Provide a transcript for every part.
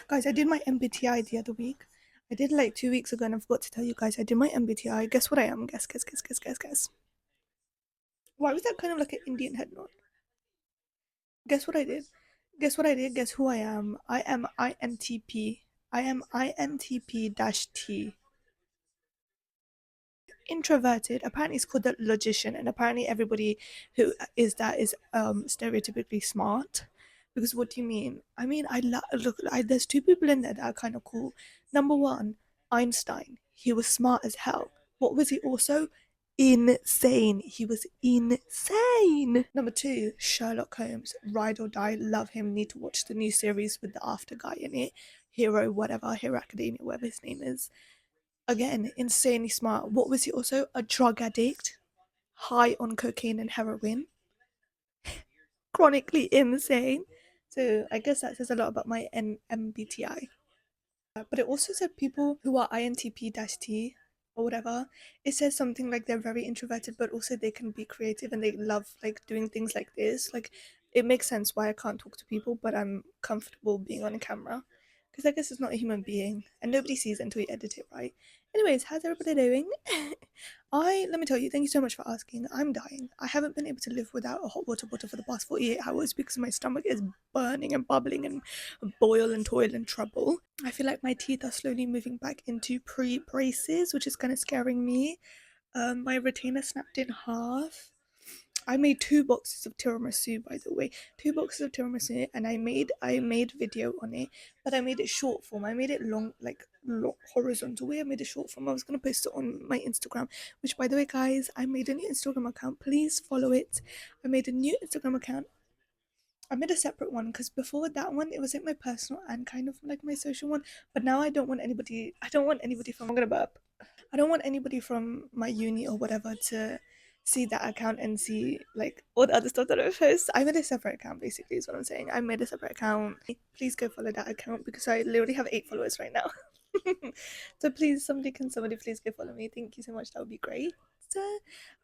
Guys, I did my MBTI the other week. I did like 2 weeks ago and I forgot to tell you guys I did my MBTI. Guess what I am? Guess, guess, guess, guess, guess, guess. Why was that kind of like an Indian head nod? Guess what I did? Guess what I did? Guess who I am? I am INTP. I am INTP T. Introverted. Apparently, it's called the logician, and apparently, everybody who is that is stereotypically smart. Because what do you mean? I mean, look. There's two people in there that are kind of cool. Number one, Einstein. He was smart as hell. What was he also? Insane. He was insane. Number two, Sherlock Holmes. Ride or die. Love him. Need to watch the new series with the After guy in it. Hero, whatever. Hero Academia, whatever his name is. Again, insanely smart. What was he also? A drug addict, high on cocaine and heroin, chronically insane. So I guess that says a lot about my MBTI. But it also said people who are INTP-T or whatever. It says something like they're very introverted, but also they can be creative and they love like doing things like this. Like it makes sense why I can't talk to people, but I'm comfortable being on a camera because I guess it's not a human being and nobody sees it until you edit it, right? Anyways, how's everybody doing? Let me tell you, thank you so much for asking. I'm dying. I haven't been able to live without a hot water bottle for the past 48 hours because my stomach is burning and bubbling and boil and toil and trouble. I feel like my teeth are slowly moving back into pre-braces, which is kind of scaring me. My retainer snapped in half. I made 2 boxes of tiramisu, by the way, 2 boxes of tiramisu, and I made video on it, but I made it short form. I made it long, like long, horizontal way. I made it short form. I was gonna post it on my Instagram, which, by the way, guys, I made a new Instagram account. Please follow it. I made a new Instagram account. I made a separate one because before that one, it was like my personal and kind of like my social one. But now I don't want anybody. I don't want anybody from. I'm gonna burp. I don't want anybody from my uni or whatever to see that account and see like all the other stuff that I post. I made a separate account basically is what I'm saying. I made a separate account. Please go follow that account because I literally have 8 followers right now. So please somebody please go follow me. Thank you so much. That would be great.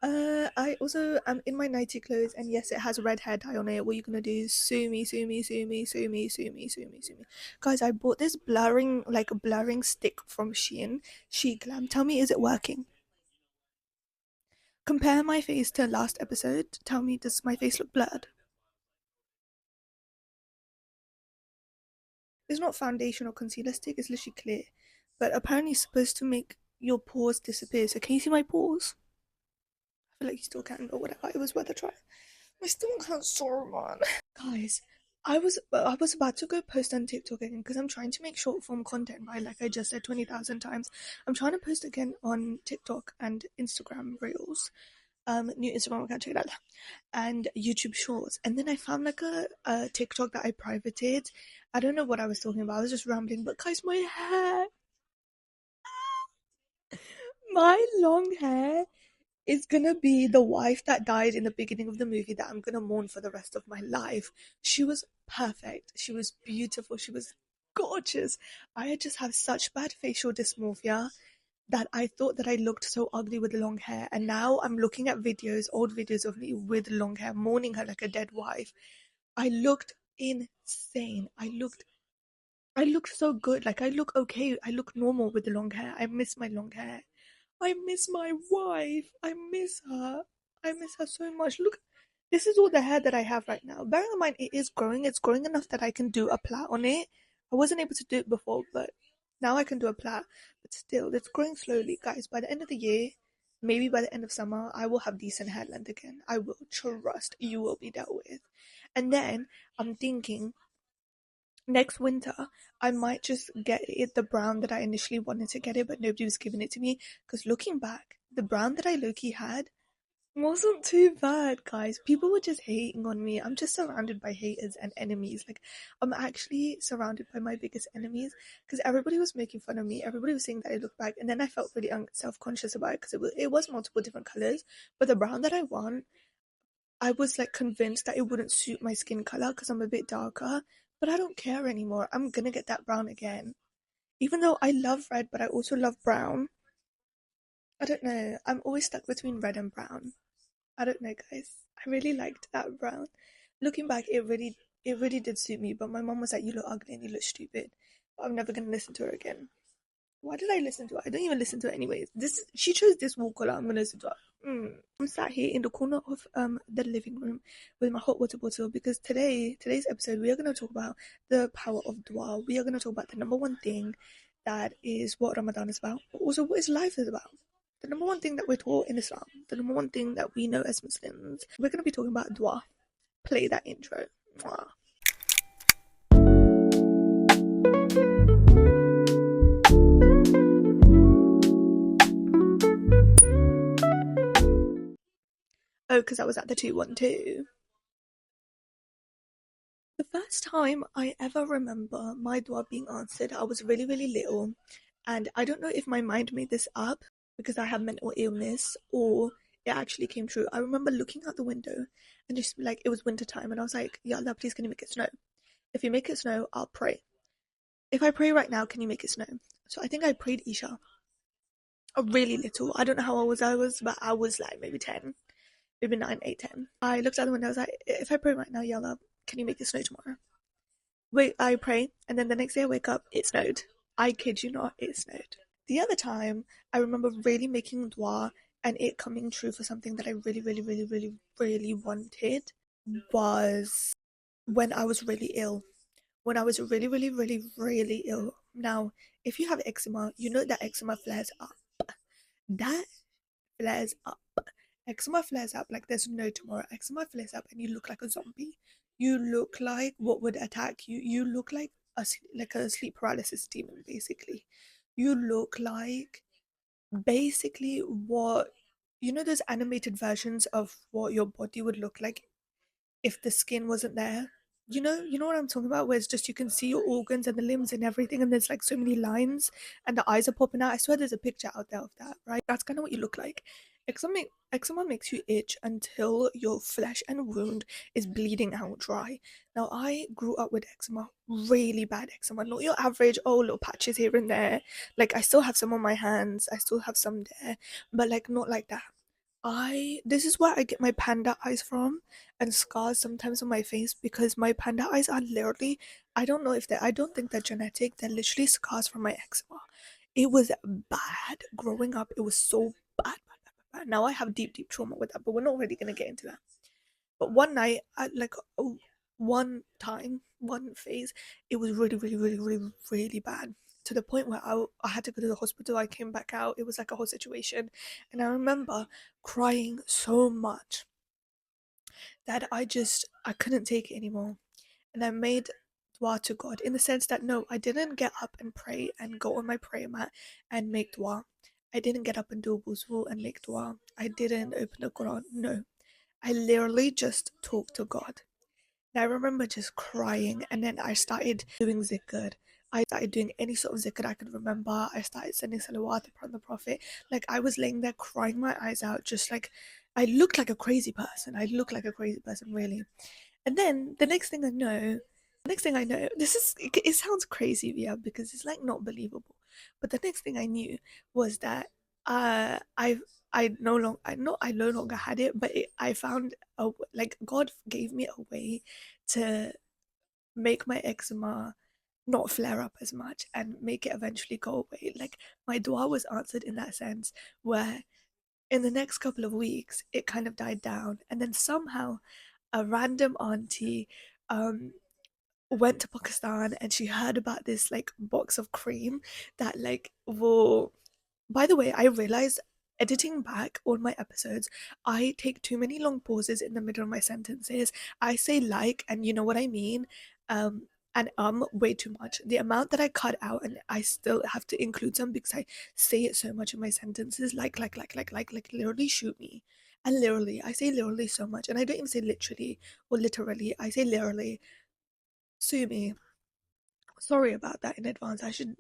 I also am in my nighty clothes, and yes, it has red hair dye on it. What are you gonna do? Sue me, sue me, sue me, sue me, sue me, sue me, sue me. Guys, I bought this blurring stick from Shein. She Glam. Tell me, is it working? Compare my face to last episode. Tell me, does my face look blurred? It's not foundation or concealer stick. It's literally clear, but apparently it's supposed to make your pores disappear. So can you see my pores? I feel like you still can, but whatever. It was worth a try. My stomach hurts so man. Guys, I was about to go post on TikTok again because I'm trying to make short form content, right? Like I just said 20,000 times. I'm trying to post again on TikTok and Instagram Reels. New Instagram account, check it out. And YouTube Shorts. And then I found like a TikTok that I privated. I don't know what I was talking about. I was just rambling, but guys, my hair, my long hair is gonna be the wife that died in the beginning of the movie that I'm gonna mourn for the rest of my life. She was perfect. She was beautiful. She was gorgeous. I just have such bad facial dysmorphia that I thought that I looked so ugly with long hair. And now I'm looking at videos, old videos of me with long hair, mourning her like a dead wife. I looked insane. I looked so good. Like I look okay. I look normal with the long hair. I miss my long hair. I miss my wife. I miss her. I miss her so much. Look, this is all the hair that I have right now. Bearing in mind, it is growing. It's growing enough that I can do a plait on it. I wasn't able to do it before, but now I can do a plait. But still, it's growing slowly, guys. By the end of the year, maybe by the end of summer, I will have decent hair length again. I will trust you will be dealt with. And then I'm thinking next winter I might just get it the brown that I initially wanted to get it, but nobody was giving it to me. Because looking back, the brown that I low-key had wasn't too bad, guys. People were just hating on me. I'm just surrounded by haters and enemies. Like, I'm actually surrounded by my biggest enemies because everybody was making fun of me. Everybody was saying that I look back, and then I felt really self-conscious about it because it was multiple different colors. But the brown that I want, I was like convinced that it wouldn't suit my skin color because I'm a bit darker, but I don't care anymore. I'm gonna get that brown again. Even though I love red, but I also love brown. I don't know. I'm always stuck between red and brown. I don't know, guys. I really liked that brown. Looking back, it really did suit me. But my mom was like, "You look ugly and you look stupid." I'm never gonna listen to her again. Why did I listen to her? I don't even listen to her anyways. This She chose this wall color. I'm gonna listen to her. I'm sat here in the corner of the living room with my hot water bottle because today's episode we are gonna talk about the power of dua. We are gonna talk about the number one thing that is what Ramadan is about, but also what is life is about. The number one thing that we're taught in Islam, the number one thing that we know as Muslims. We're gonna be talking about dua. Play that intro. Mwah. Oh, because I was at the 212. The first time I ever remember my dua being answered, I was really, really little. And I don't know if my mind made this up because I have mental illness or it actually came true. I remember looking out the window and just like it was winter time and I was like, Ya Allah, please can you make it snow? If you make it snow, I'll pray. If I pray right now, can you make it snow? So I think I prayed Isha. Really little. I don't know how old I was, but I was like maybe 10, maybe 9, 8, 10. I looked out the window, I was like, if I pray right now, Ya Allah, can you make it snow tomorrow? Wait, I pray, and then the next day I wake up, it snowed. I kid you not, it snowed. The other time, I remember really making dua and it coming true for something that I really, really, really, really, really wanted was when I was really ill. When I was really, really, really, really ill. Now, if you have eczema, you know that eczema flares up. That flares up. Eczema flares up like there's no tomorrow. Eczema flares up and you look like a zombie. You look like what would attack you. You look like a sleep paralysis demon, basically. You look like basically what you know those animated versions of what your body would look like if the skin wasn't there. You know what I'm talking about, where it's just you can see your organs and the limbs and everything, and there's like so many lines and the eyes are popping out. I swear there's a picture out there of that, right? That's kind of what you look like. Eczema makes you itch until your flesh and wound is bleeding out dry. Now, I grew up with eczema, really bad eczema, not your average, oh, little patches here and there. Like, I still have some on my hands, I still have some there, but like, not like that. This is where I get my panda eyes from and scars sometimes on my face because my panda eyes are literally, I don't think they're genetic, they're literally scars from my eczema. It was bad growing up, it was so bad, bad, bad, bad, bad. Now I have deep, deep trauma with that, but we're not really gonna get into that. But one night, one time, one phase, it was really, really, really, really, really bad to the point where I had to go to the hospital. I came back out. It was like a whole situation. And I remember crying so much that I couldn't take it anymore. And I made dua to God in the sense that no, I didn't get up and pray and go on my prayer mat and make dua. I didn't get up and do a wuzu and make dua. I didn't open the Quran. No, I literally just talked to God. And I remember just crying, and then I started doing zikr. I started doing any sort of zikr I could remember. I started sending salawat upon the Prophet. Like, I was laying there crying my eyes out, just like I looked like a crazy person. I looked like a crazy person, really. And then the next thing I know, it sounds crazy, yeah, because it's like not believable. But the next thing I knew was that I I no longer had it, but I found like God gave me a way to make my eczema not flare up as much and make it eventually go away. Like, my dua was answered in that sense, where in the next couple of weeks it kind of died down, and then somehow a random auntie um went to Pakistan and she heard about this like box of cream that like will. By the way, I realized editing back all my episodes, I take too many long pauses in the middle of my sentences. I say like, and you know what I mean, um, and way too much. The amount that I cut out, and I still have to include some because I say it so much in my sentences, like, literally shoot me. And literally, I say literally so much, and I don't even say literally or literally. I say literally. Sue me. Sorry about that in advance. I should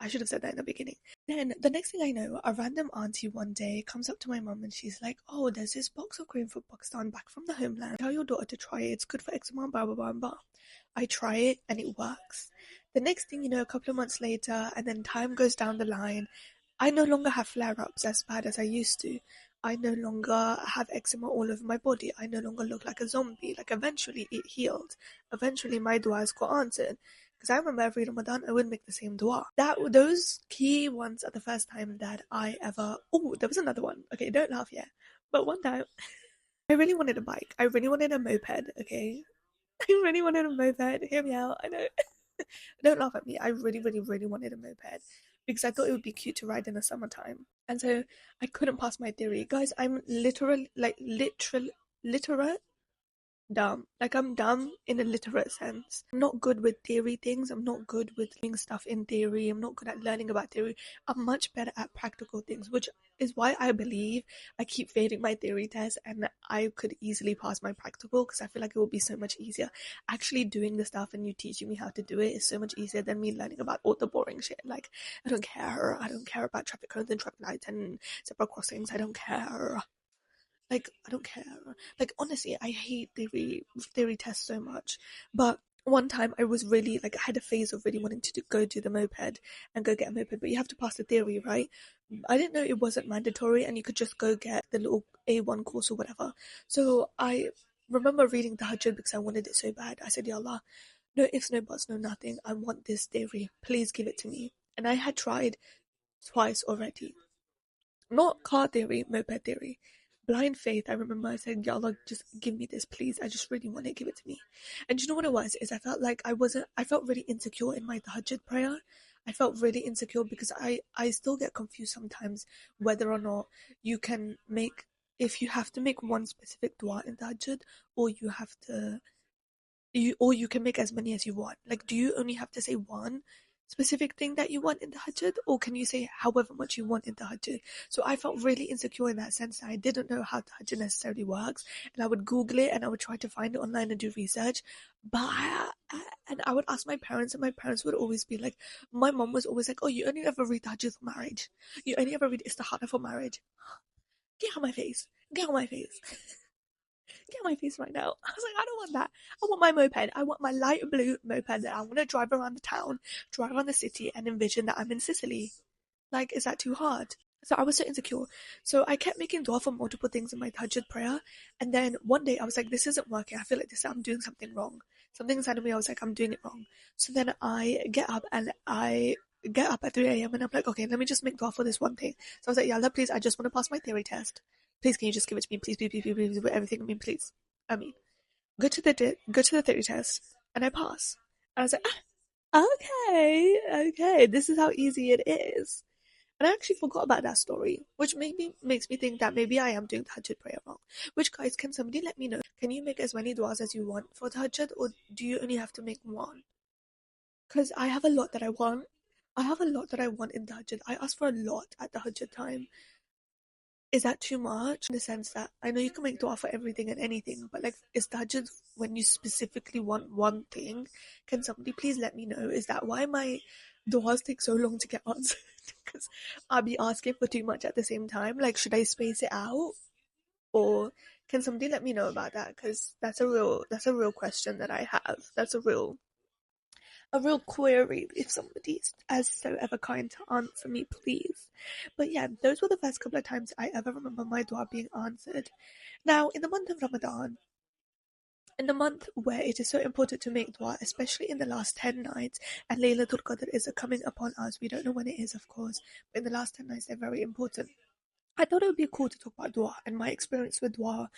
have said that in the beginning. Then the next thing I know, a random auntie one day comes up to my mum and she's like, "Oh, there's this box of cream from Pakistan back from the homeland. Tell your daughter to try it. It's good for eczema, blah blah blah blah." I try it and it works. The next thing you know, a couple of months later, and then time goes down the line, I no longer have flare-ups as bad as I used to. I no longer have eczema all over my body. I no longer look like a zombie. Like, eventually it healed. Eventually my duas got answered. Because I remember every Ramadan I would make the same dua. Those key ones are the first time that I ever. Oh, there was another one. Okay, don't laugh yet. But one time, I really wanted a bike. I really wanted a moped. Okay, I really wanted a moped. Hear me out. I know. Don't laugh at me. I really, really, really wanted a moped because I thought it would be cute to ride in the summertime. And so I couldn't pass my theory. Guys, I'm literate dumb. Like, I'm dumb in a literate sense. I'm not good with theory things. I'm not good with doing stuff in theory. I'm not good at learning about theory. I'm much better at practical things, which is why I believe I keep failing my theory test and I could easily pass my practical because I feel like it would be so much easier. Actually doing the stuff and you teaching me how to do it is so much easier than me learning about all the boring shit. Like, I don't care. I don't care about traffic cones and traffic lights and zebra crossings. I don't care. Like, I don't care. Like, honestly, I hate theory tests so much. But one time I was really like I had a phase of really wanting to go to the moped and go get a moped, but you have to pass the theory, right? I didn't know it wasn't mandatory and you could just go get the little A1 course or whatever. So I remember reading the Tahajjud because I wanted it so bad. I said, Ya Allah, no ifs, no buts, no nothing. I want this theory. Please give it to me. And I had tried twice already. Not car theory, moped theory. Blind faith, I remember I said, Ya Allah, just give me this, please. I just really want it, give it to me. And you know what it was? Is I felt like I felt really insecure in my tahajjud prayer. I felt really insecure because I still get confused sometimes whether or not you can make, if you have to make one specific dua in tahajjud, or you can make as many as you want. Like, do you only have to say one specific thing that you want in the tahajjud, or can you say however much you want in the tahajjud? So I felt really insecure in that sense. I didn't know how tahajjud necessarily works, and I would Google it and I would try to find it online and do research. But and I would ask my parents, and my parents would always be like, my mom was always like, "Oh, you only ever read tahajjud for marriage. You only ever read istihara for marriage." Get out of my face! Get out of my face! Get my face right now. I was like, I don't want that. I want my moped. I want my light blue moped that I want to drive around the town, drive around the city, and envision that I'm in Sicily. Like, is that too hard? So I was so insecure. So I kept making dua for multiple things in my tahajjud prayer. And then one day I was like, this isn't working. I feel like I'm doing something wrong. Something inside of me, I was like, I'm doing it wrong. So then I get up at 3 a.m. and I'm like, okay, let me just make dua for this one thing. So I was like, yeah, Allah, please, I just want to pass my theory test. Please, can you just give it to me? Please, please, please, please, please, with everything. I mean, please. I mean, go to the theory test, and I pass. And I was like, okay, okay, this is how easy it is. And I actually forgot about that story, which maybe makes me think that maybe I am doing Tahajjud prayer wrong. Which, guys, can somebody let me know? Can you make as many duas as you want for Tahajjud, or do you only have to make one? Because I have a lot that I want. I have a lot that I want in Tahajjud. I ask for a lot at Tahajjud time. Is that too much? In the sense that I know you can make dua for everything and anything, but like, is tahajjud when you specifically want one thing? Can somebody please let me know? Is that why my duas take so long to get answered? Because I'll be asking for too much at the same time. Like, should I space it out? Or can somebody let me know about that? Because that's a real question that I have. That's a real query if somebody is so ever kind to answer me, please. But yeah, those were the first couple of times I ever remember my dua being answered. Now, in the month of Ramadan, in the month where it is so important to make dua, especially in the last 10 nights, and Laylatul Qadr is coming upon us. We don't know when it is, of course, but in the last 10 nights, they're very important. I thought it would be cool to talk about dua and my experience with dua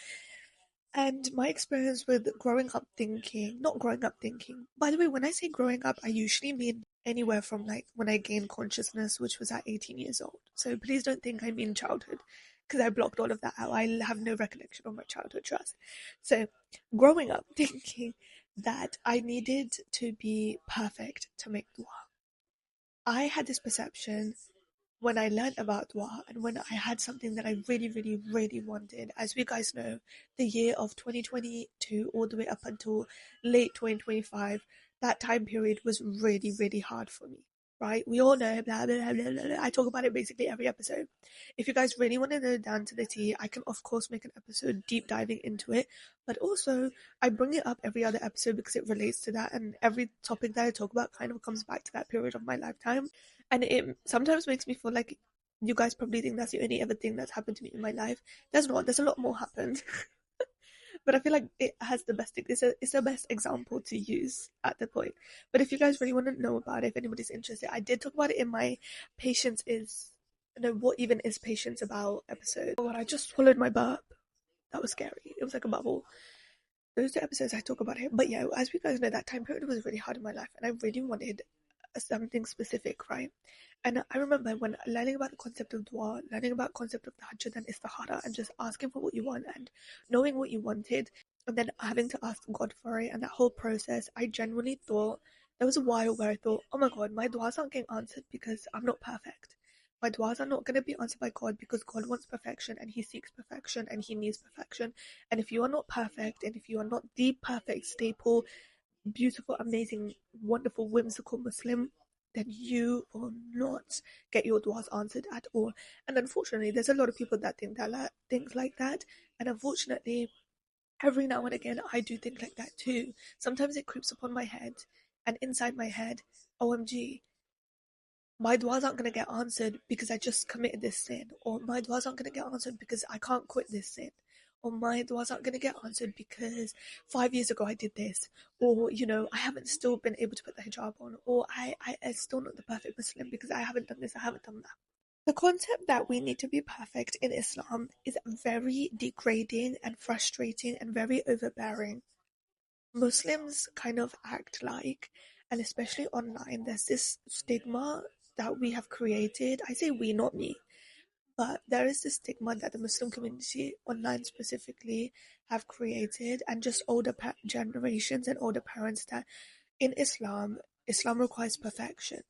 and my experience with growing up thinking, not growing up thinking. By the way, when I say growing up, I usually mean anywhere from like when I gained consciousness, which was at 18 years old. So please don't think I mean childhood, because I blocked all of that out. I have no recollection of my childhood, trust. So growing up thinking that I needed to be perfect to make dua. I had this perception when I learned about dua and when I had something that I really, really, really wanted. As we guys know, the year of 2022 all the way up until late 2025, that time period was really, really hard for me. Right? We all know, blah, blah, blah, blah, blah. I talk about it basically every episode. If you guys really want to know down to the T, I can, of course, make an episode deep diving into it. But also, I bring it up every other episode because it relates to that. And every topic that I talk about kind of comes back to that period of my lifetime. And it sometimes makes me feel like you guys probably think that's the only ever thing that's happened to me in my life. There's not. There's a lot more happened. But I feel like it has the best. It's the best example to use at the point. But if you guys really want to know about it, if anybody's interested, I did talk about it in my patience is no, what even is patience about episode. When I just swallowed my burp, that was scary. It was like a bubble. Those are episodes I talk about here. But yeah, as you guys know, that time period was really hard in my life, and I really wanted something specific, right? And I remember when learning about the concept of dua, learning about concept of tahajjud and istikhara, and just asking for what you want and knowing what you wanted, and then having to ask God for it, and that whole process, I genuinely thought there was a while where I thought, oh my God, my duas aren't getting answered because I'm not perfect. My duas are not going to be answered by God because God wants perfection and He seeks perfection and He needs perfection. And if you are not perfect and if you are not the perfect staple, beautiful, amazing, wonderful, whimsical Muslim, then you will not get your duas answered at all. And unfortunately, there's a lot of people that think that things like that. And unfortunately, every now and again, I do think like that too. Sometimes it creeps upon my head, and inside my head, OMG, my duas aren't going to get answered because I just committed this sin, or my duas aren't going to get answered because I can't quit this sin, or my duas aren't going to get answered because 5 years ago I did this, or I haven't still been able to put the hijab on, or I'm still not the perfect Muslim because I haven't done this, I haven't done that. The concept that we need to be perfect in Islam is very degrading and frustrating and very overbearing. Muslims kind of act like, and especially online, there's this stigma that we have created. I say we, not me, but there is this stigma that the Muslim community, online specifically, have created, and just older generations and older parents, that in Islam requires perfection.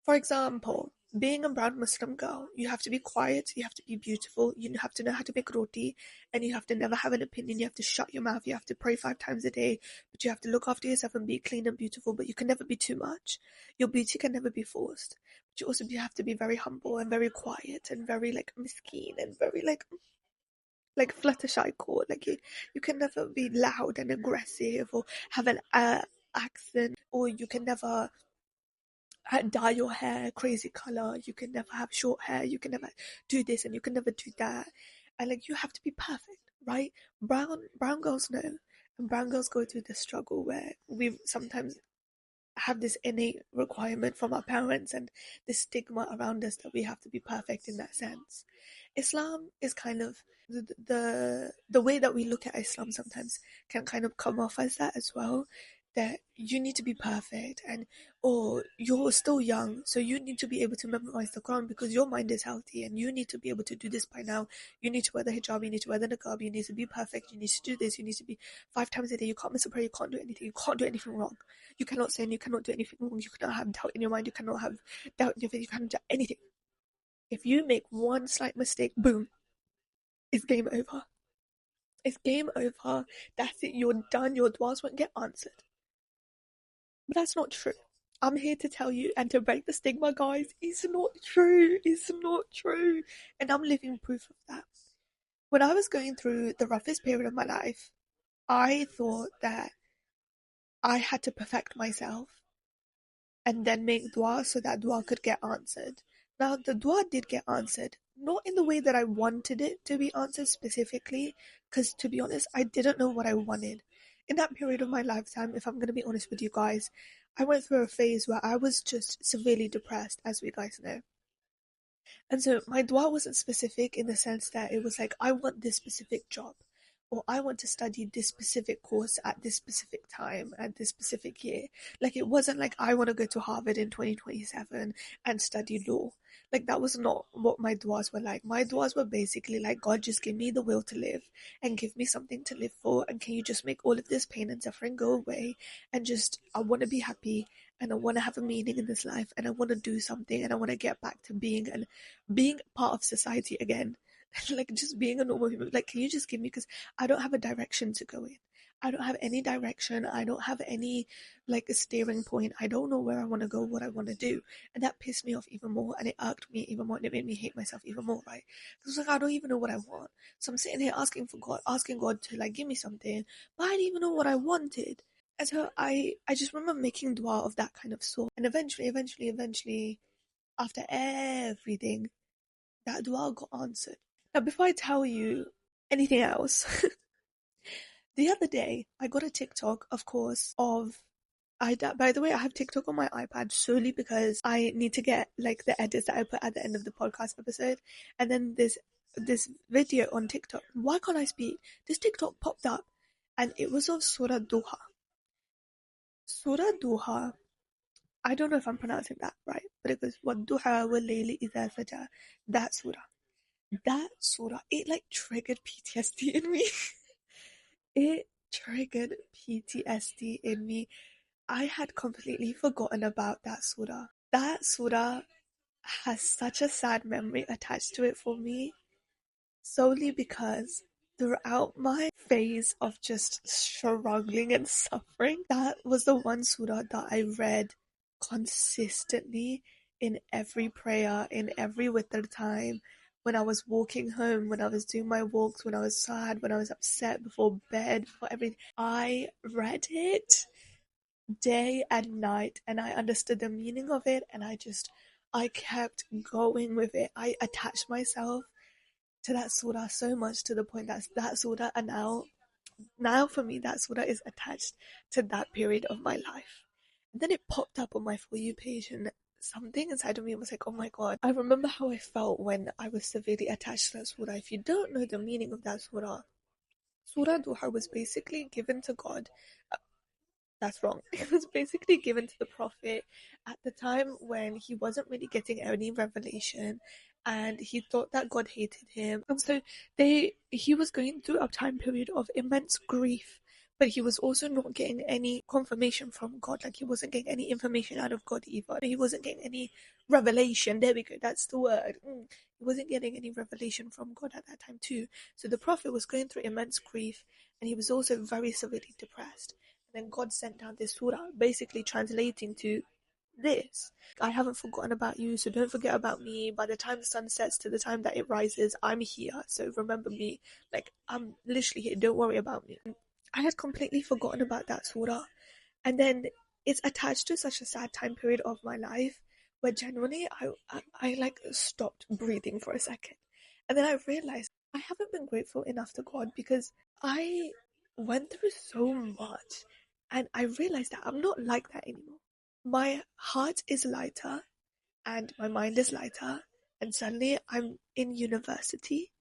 For example, being a brown Muslim girl, you have to be quiet, you have to be beautiful, you have to know how to make roti, and you have to never have an opinion, you have to shut your mouth, you have to pray 5 times a day, but you have to look after yourself and be clean and beautiful, but you can never be too much. Your beauty can never be forced. But you also have to be very humble and very quiet and very like miskeen and very like Fluttershy core. Like you can never be loud and aggressive or have an accent, or you can never dye your hair crazy color. You can never have short hair. You can never do this and you can never do that. And like you have to be perfect, right? Brown girls know, and brown girls go through the struggle where we sometimes have this innate requirement from our parents and this stigma around us that we have to be perfect in that sense. Islam is kind of the way that we look at Islam sometimes can kind of come off as that as well. That you need to be perfect, and or you're still young, so you need to be able to memorize the Quran because your mind is healthy, and you need to be able to do this by now. You need to wear the hijab, you need to wear the niqab, you need to be perfect, you need to do this, you need to be 5 times a day. You can't miss a prayer, you can't do anything, you can't do anything wrong. You cannot sin, you cannot do anything wrong, you cannot have doubt in your mind, you cannot have doubt in your faith, you cannot do anything. If you make one slight mistake, boom, it's game over. It's game over. That's it, you're done, your duas won't get answered. But that's not true. I'm here to tell you and to break the stigma, guys. It's not true. It's not true. And I'm living proof of that. When I was going through the roughest period of my life, I thought that I had to perfect myself and then make dua so that dua could get answered. Now, the dua did get answered, not in the way that I wanted it to be answered specifically, because to be honest, I didn't know what I wanted. In that period of my lifetime, if I'm going to be honest with you guys, I went through a phase where I was just severely depressed, as we guys know. And so my dua wasn't specific in the sense that it was like, I want this specific job, or I want to study this specific course at this specific time, at this specific year. Like, it wasn't like I want to go to Harvard in 2027 and study law. Like, that was not what my duas were like. My duas were basically like, God, just give me the will to live and give me something to live for. And can you just make all of this pain and suffering go away? And just, I want to be happy and I want to have a meaning in this life and I want to do something and I want to get back to being part of society again. Like just being a normal human. Like, can you just give me, because I don't have a direction to go in. I don't have any direction. I don't have any like a steering point. I don't know where I want to go, what I want to do. And that pissed me off even more and it irked me even more and it made me hate myself even more, right? Because like I don't even know what I want. So I'm sitting here asking God to like give me something, but I didn't even know what I wanted. And so I just remember making dua of that kind of sort. And eventually, after everything, that dua got answered. Now, before I tell you anything else, The other day, I got a TikTok, of course, of by the way, I have TikTok on my iPad solely because I need to get like the edits that I put at the end of the podcast episode. And then this video on TikTok. Why can't I speak? This TikTok popped up and it was of Surah Duha. Surah Duha, I don't know if I'm pronouncing that right, but it goes وَالضُّحَى وَاللَّيْلِ إِذَا سَجَى. That surah. That surah, it like triggered PTSD in me. It triggered PTSD in me. I had completely forgotten about that surah. That surah has such a sad memory attached to it for me, solely because throughout my phase of just struggling and suffering, that was the one surah that I read consistently in every prayer, in every witr time, when I was walking home, when I was doing my walks, when I was sad, when I was upset, before bed, before everything. I read it day and night and I understood the meaning of it, and I kept going with it. I attached myself to that surah so much to the point that that surah, and now for me that surah is attached to that period of my life. And then it popped up on my For You page, and something inside of me was like, oh my god, I remember how I felt when I was severely attached to that surah. If you don't know the meaning of that surah, Surah Duha was basically given to God. That's wrong. It was basically given to the Prophet at the time when he wasn't really getting any revelation, and he thought that God hated him. And so he was going through a time period of immense grief, but he was also not getting any confirmation from God. Like, he wasn't getting any information out of God either. He wasn't getting any revelation. There we go, that's the word. He wasn't getting any revelation from God at that time too. So the Prophet was going through immense grief, and he was also very severely depressed. And then God sent down this surah, basically translating to this: I haven't forgotten about you, so don't forget about me. By the time the sun sets to the time that it rises, I'm here, so remember me. Like, I'm literally here, don't worry about me. I had completely forgotten about that surah. And then it's attached to such a sad time period of my life where genuinely I like stopped breathing for a second. And then I realized I haven't been grateful enough to God because I went through so much, and I realized that I'm not like that anymore. My heart is lighter and my mind is lighter, and suddenly I'm in university,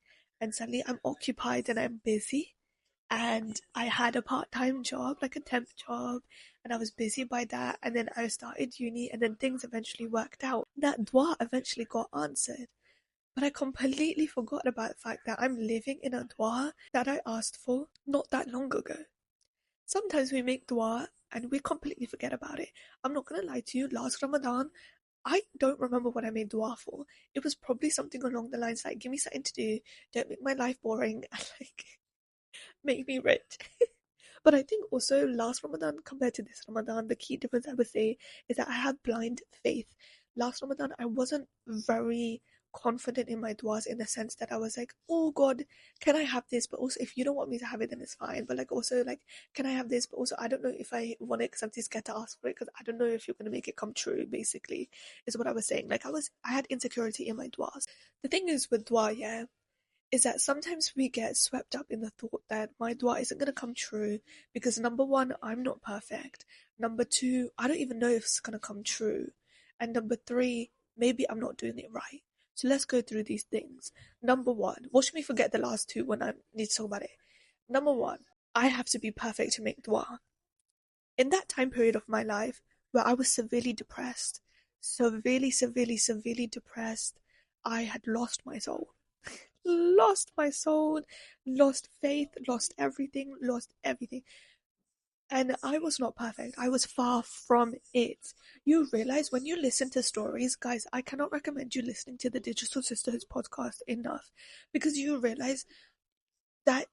and suddenly I'm occupied and I'm busy, and I had a part-time job, like a temp job, and I was busy by that, and then I started uni, and then things eventually worked out. That dua eventually got answered, but I completely forgot about the fact that I'm living in a dua that I asked for not that long ago. Sometimes we make dua and we completely forget about it. I'm not gonna lie to you, last Ramadan, I don't remember what I made dua for. It was probably something along the lines like, give me something to do, don't make my life boring, and like, make me rich. But I think also last Ramadan compared to this Ramadan, the key difference I would say is that I have blind faith. Last Ramadan, I wasn't very confident in my duas, in the sense that I was like, oh God, can I have this? But also, if you don't want me to have it, then it's fine. But like, also, like, can I have this? But also, I don't know if I want it because I'm too scared to ask for it, because I don't know if you're going to make it come true, basically, is what I was saying. Like, I had insecurity in my duas. The thing is with dua, yeah, is that sometimes we get swept up in the thought that my dua isn't going to come true because, number one, I'm not perfect. Number two, I don't even know if it's going to come true. And number three, maybe I'm not doing it right. So let's go through these things. Number one, watch me forget the last two when I need to talk about it. Number one, I have to be perfect to make dua. In that time period of my life where I was severely depressed, severely depressed, I had lost my soul. Lost my soul, lost faith, lost everything, And I was not perfect. I was far from it. You realize when you listen to stories, guys, I cannot recommend you listening to the Digital Sisters podcast enough, because you realize that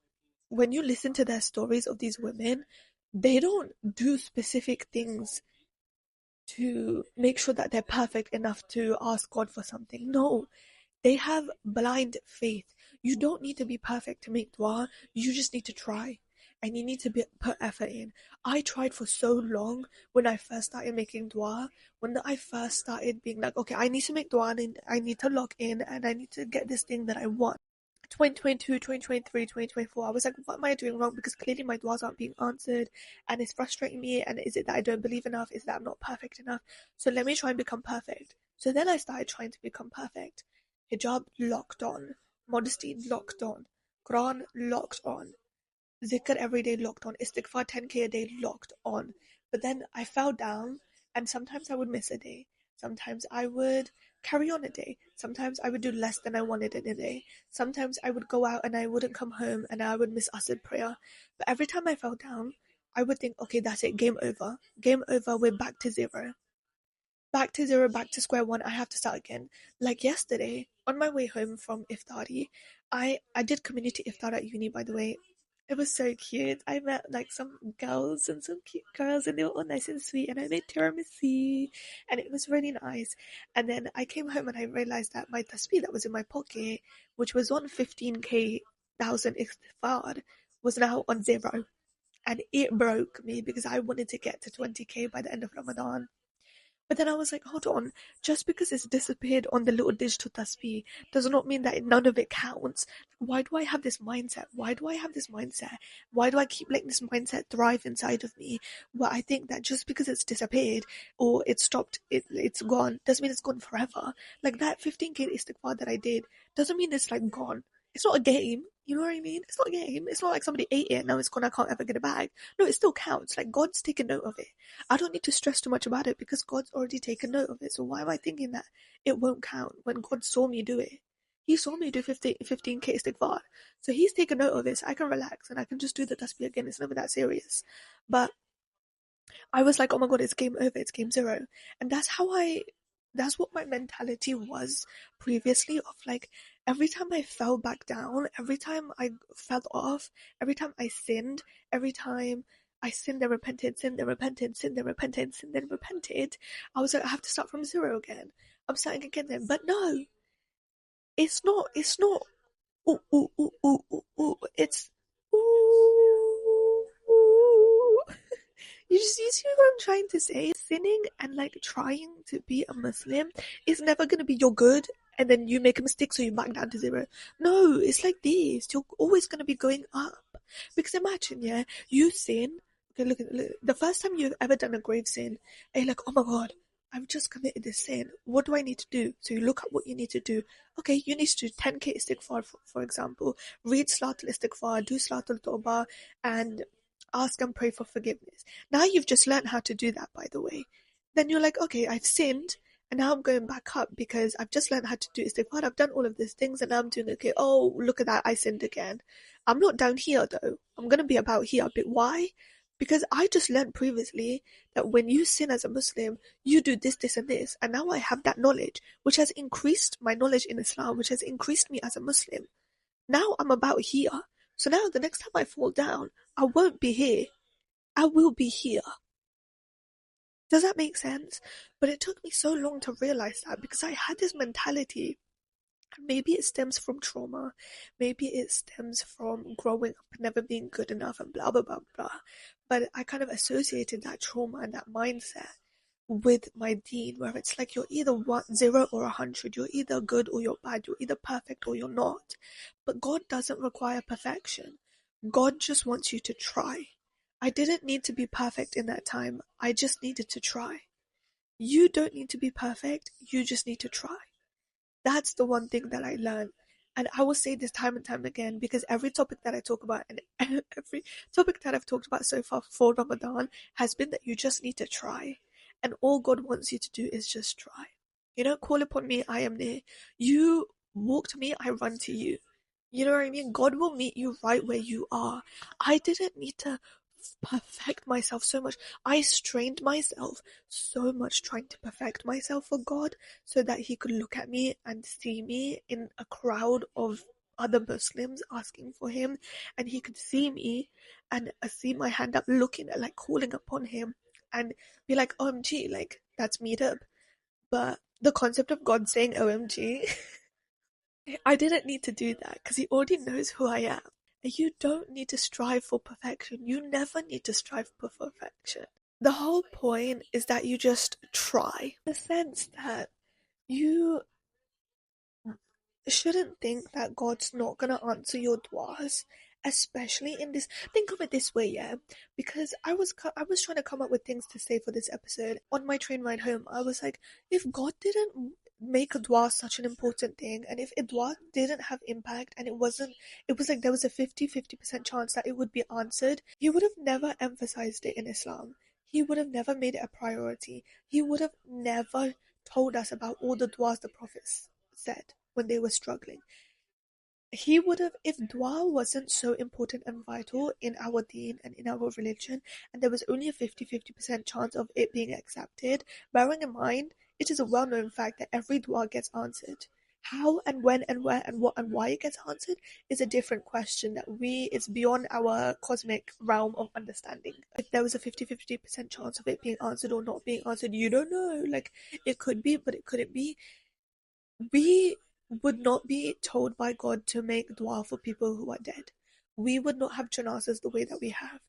when you listen to their stories of these women, they don't do specific things to make sure that they're perfect enough to ask God for something. No, they have blind faith. You don't need to be perfect to make dua. You just need to try. And you need to put effort in. I tried for so long when I first started making dua. When I first started being like, okay, I need to make dua and I need to lock in and I need to get this thing that I want. 2022, 2023, 2024. I was like, what am I doing wrong? Because clearly my duas aren't being answered and it's frustrating me. And is it that I don't believe enough? Is it that I'm not perfect enough? So let me try and become perfect. So then I started trying to become perfect. Hijab locked on. Modesty locked on. Quran locked on. Zikr every day locked on. Istighfar 10k a day locked on. But then I fell down and sometimes I would miss a day. Sometimes I would carry on a day. Sometimes I would do less than I wanted in a day. Sometimes I would go out and I wouldn't come home and I would miss Asr prayer. But every time I fell down, I would think, okay, that's it, game over. Game over, we're back to zero. Back to zero, back to square one. I have to start again. Like yesterday, on my way home from Iftari, I did community iftar at uni, by the way. It was so cute. I met like some girls and some cute girls, and they were all nice and sweet. And I made tiramisu, and it was really nice. And then I came home and I realized that my tasbih that was in my pocket, which was on 15k thousand istighfar, was now on zero, and it broke me because I wanted to get to 20k by the end of Ramadan. But then I was like, hold on, just because it's disappeared on the little digital tasbih does not mean that none of it counts. Why do I have this mindset? Why do I have this mindset? Why do I keep letting this mindset thrive inside of me? Where I think that just because it's disappeared or it stopped, it's gone, doesn't mean it's gone forever. Like that 15k istighfar that I did doesn't mean it's like gone. It's not a game. You know what I mean? It's not a game. It's not like somebody ate it and now it's gone. I can't ever get it back. No, it still counts. Like God's taken note of it. I don't need to stress too much about it because God's already taken note of it. So why am I thinking that it won't count when God saw me do it? He saw me do 15k istighfar. So he's taken note of it. So I can relax and I can just do the tasbih again. It's never that serious. But I was like, oh my God, it's game over. It's game zero. And that's what my mentality was previously of like, every time I fell back down, every time I fell off, every time I sinned, every time I sinned and repented, sinned and repented, sinned and repented, sinned and repented, I was like, I have to start from zero again. I'm starting again then. But no, it's not, ooh, ooh, ooh, ooh, ooh, ooh. It's, ooh, ooh. You see what I'm trying to say? Sinning and like trying to be a Muslim is never gonna be you're good and then you make a mistake so you back down to zero. No, it's like this. You're always gonna be going up. Because imagine, yeah, you sin. Okay, look, the first time you've ever done a grave sin, and you're like, oh my God, I've just committed this sin. What do I need to do? So you look at what you need to do. Okay, you need to do 10k istighfar, for example. Read Salatul Istighfar, do Salatul Tawbah, and ask and pray for forgiveness. Now you've just learned how to do that, by the way. Then you're like, okay, I've sinned, and now I'm going back up because I've just learned how to do istighfar. I've done all of these things, and now I'm doing okay. Oh, look at that, I sinned again. I'm not down here though. I'm gonna be about here. But why? Because I just learned previously that when you sin as a Muslim, you do this, this, and this, and now I have that knowledge, which has increased my knowledge in Islam, which has increased me as a Muslim. Now I'm about here. So now the next time I fall down, I won't be here. I will be here. Does that make sense? But it took me so long to realize that because I had this mentality. Maybe it stems from trauma. Maybe it stems from growing up and never being good enough and blah, blah, blah, blah. But I kind of associated that trauma and that mindset with my deen, where it's like you're either 0 or 100. You're either good or you're bad. You're either perfect or you're not. But God doesn't require perfection. God just wants you to try. I didn't need to be perfect in that time. I just needed to try. You don't need to be perfect. You just need to try. That's the one thing that I learned. And I will say this time and time again because every topic that I talk about and every topic that I've talked about so far for Ramadan has been that you just need to try. And all God wants you to do is just try. You don't call upon me, I am near. You walk to me, I run to you. You know what I mean? God will meet you right where you are. I didn't need to perfect myself so much. I strained myself so much trying to perfect myself for God so that He could look at me and see me in a crowd of other Muslims asking for Him, and He could see me and see my hand up, looking at, like, calling upon Him, and be like, OMG, like, that's meet up. But the concept of God saying OMG, I didn't need to do that because He already knows who I am. You don't need to strive for perfection. You never need to strive for perfection. The whole point is that you just try. In the sense that you shouldn't think that God's not gonna answer your duas, especially in this. Think of it this way, yeah. Because I was trying to come up with things to say for this episode on my train ride home. I was like, if God didn't make a dua such an important thing, and if a dua didn't have impact, and it was like there was a 50-50% chance that it would be answered, He would have never emphasized it in Islam. He would have never made it a priority. He would have never told us about all the duas the prophets said when they were struggling. He would have, if dua wasn't so important and vital in our deen and in our religion, and there was only a 50-50% chance of it being accepted, bearing in mind, it is a well known fact that every dua gets answered. How and when and where and what and why it gets answered is a different question that it's beyond our cosmic realm of understanding. If there was a 50-50% chance of it being answered or not being answered, you don't know. Like, it could be, but it couldn't be. We would not be told by God to make dua for people who are dead. We would not have janazas the way that we have.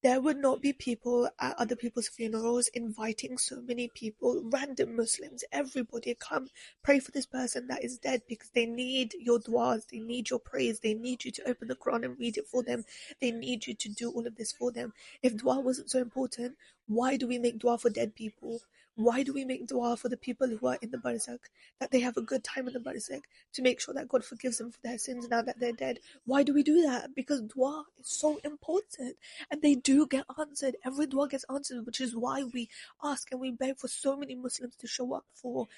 There would not be people at other people's funerals inviting so many people, random Muslims, everybody come pray for this person that is dead, because they need your duas, they need your praise, they need you to open the Quran and read it for them, they need you to do all of this for them. If dua wasn't so important, why do we make dua for dead people? Why do we make dua for the people who are in the barzakh, that they have a good time in the barzakh, to make sure that God forgives them for their sins now that they're dead? Why do we do that? Because dua is so important, and they do get answered. Every dua gets answered, which is why we ask and we beg for so many Muslims to show up for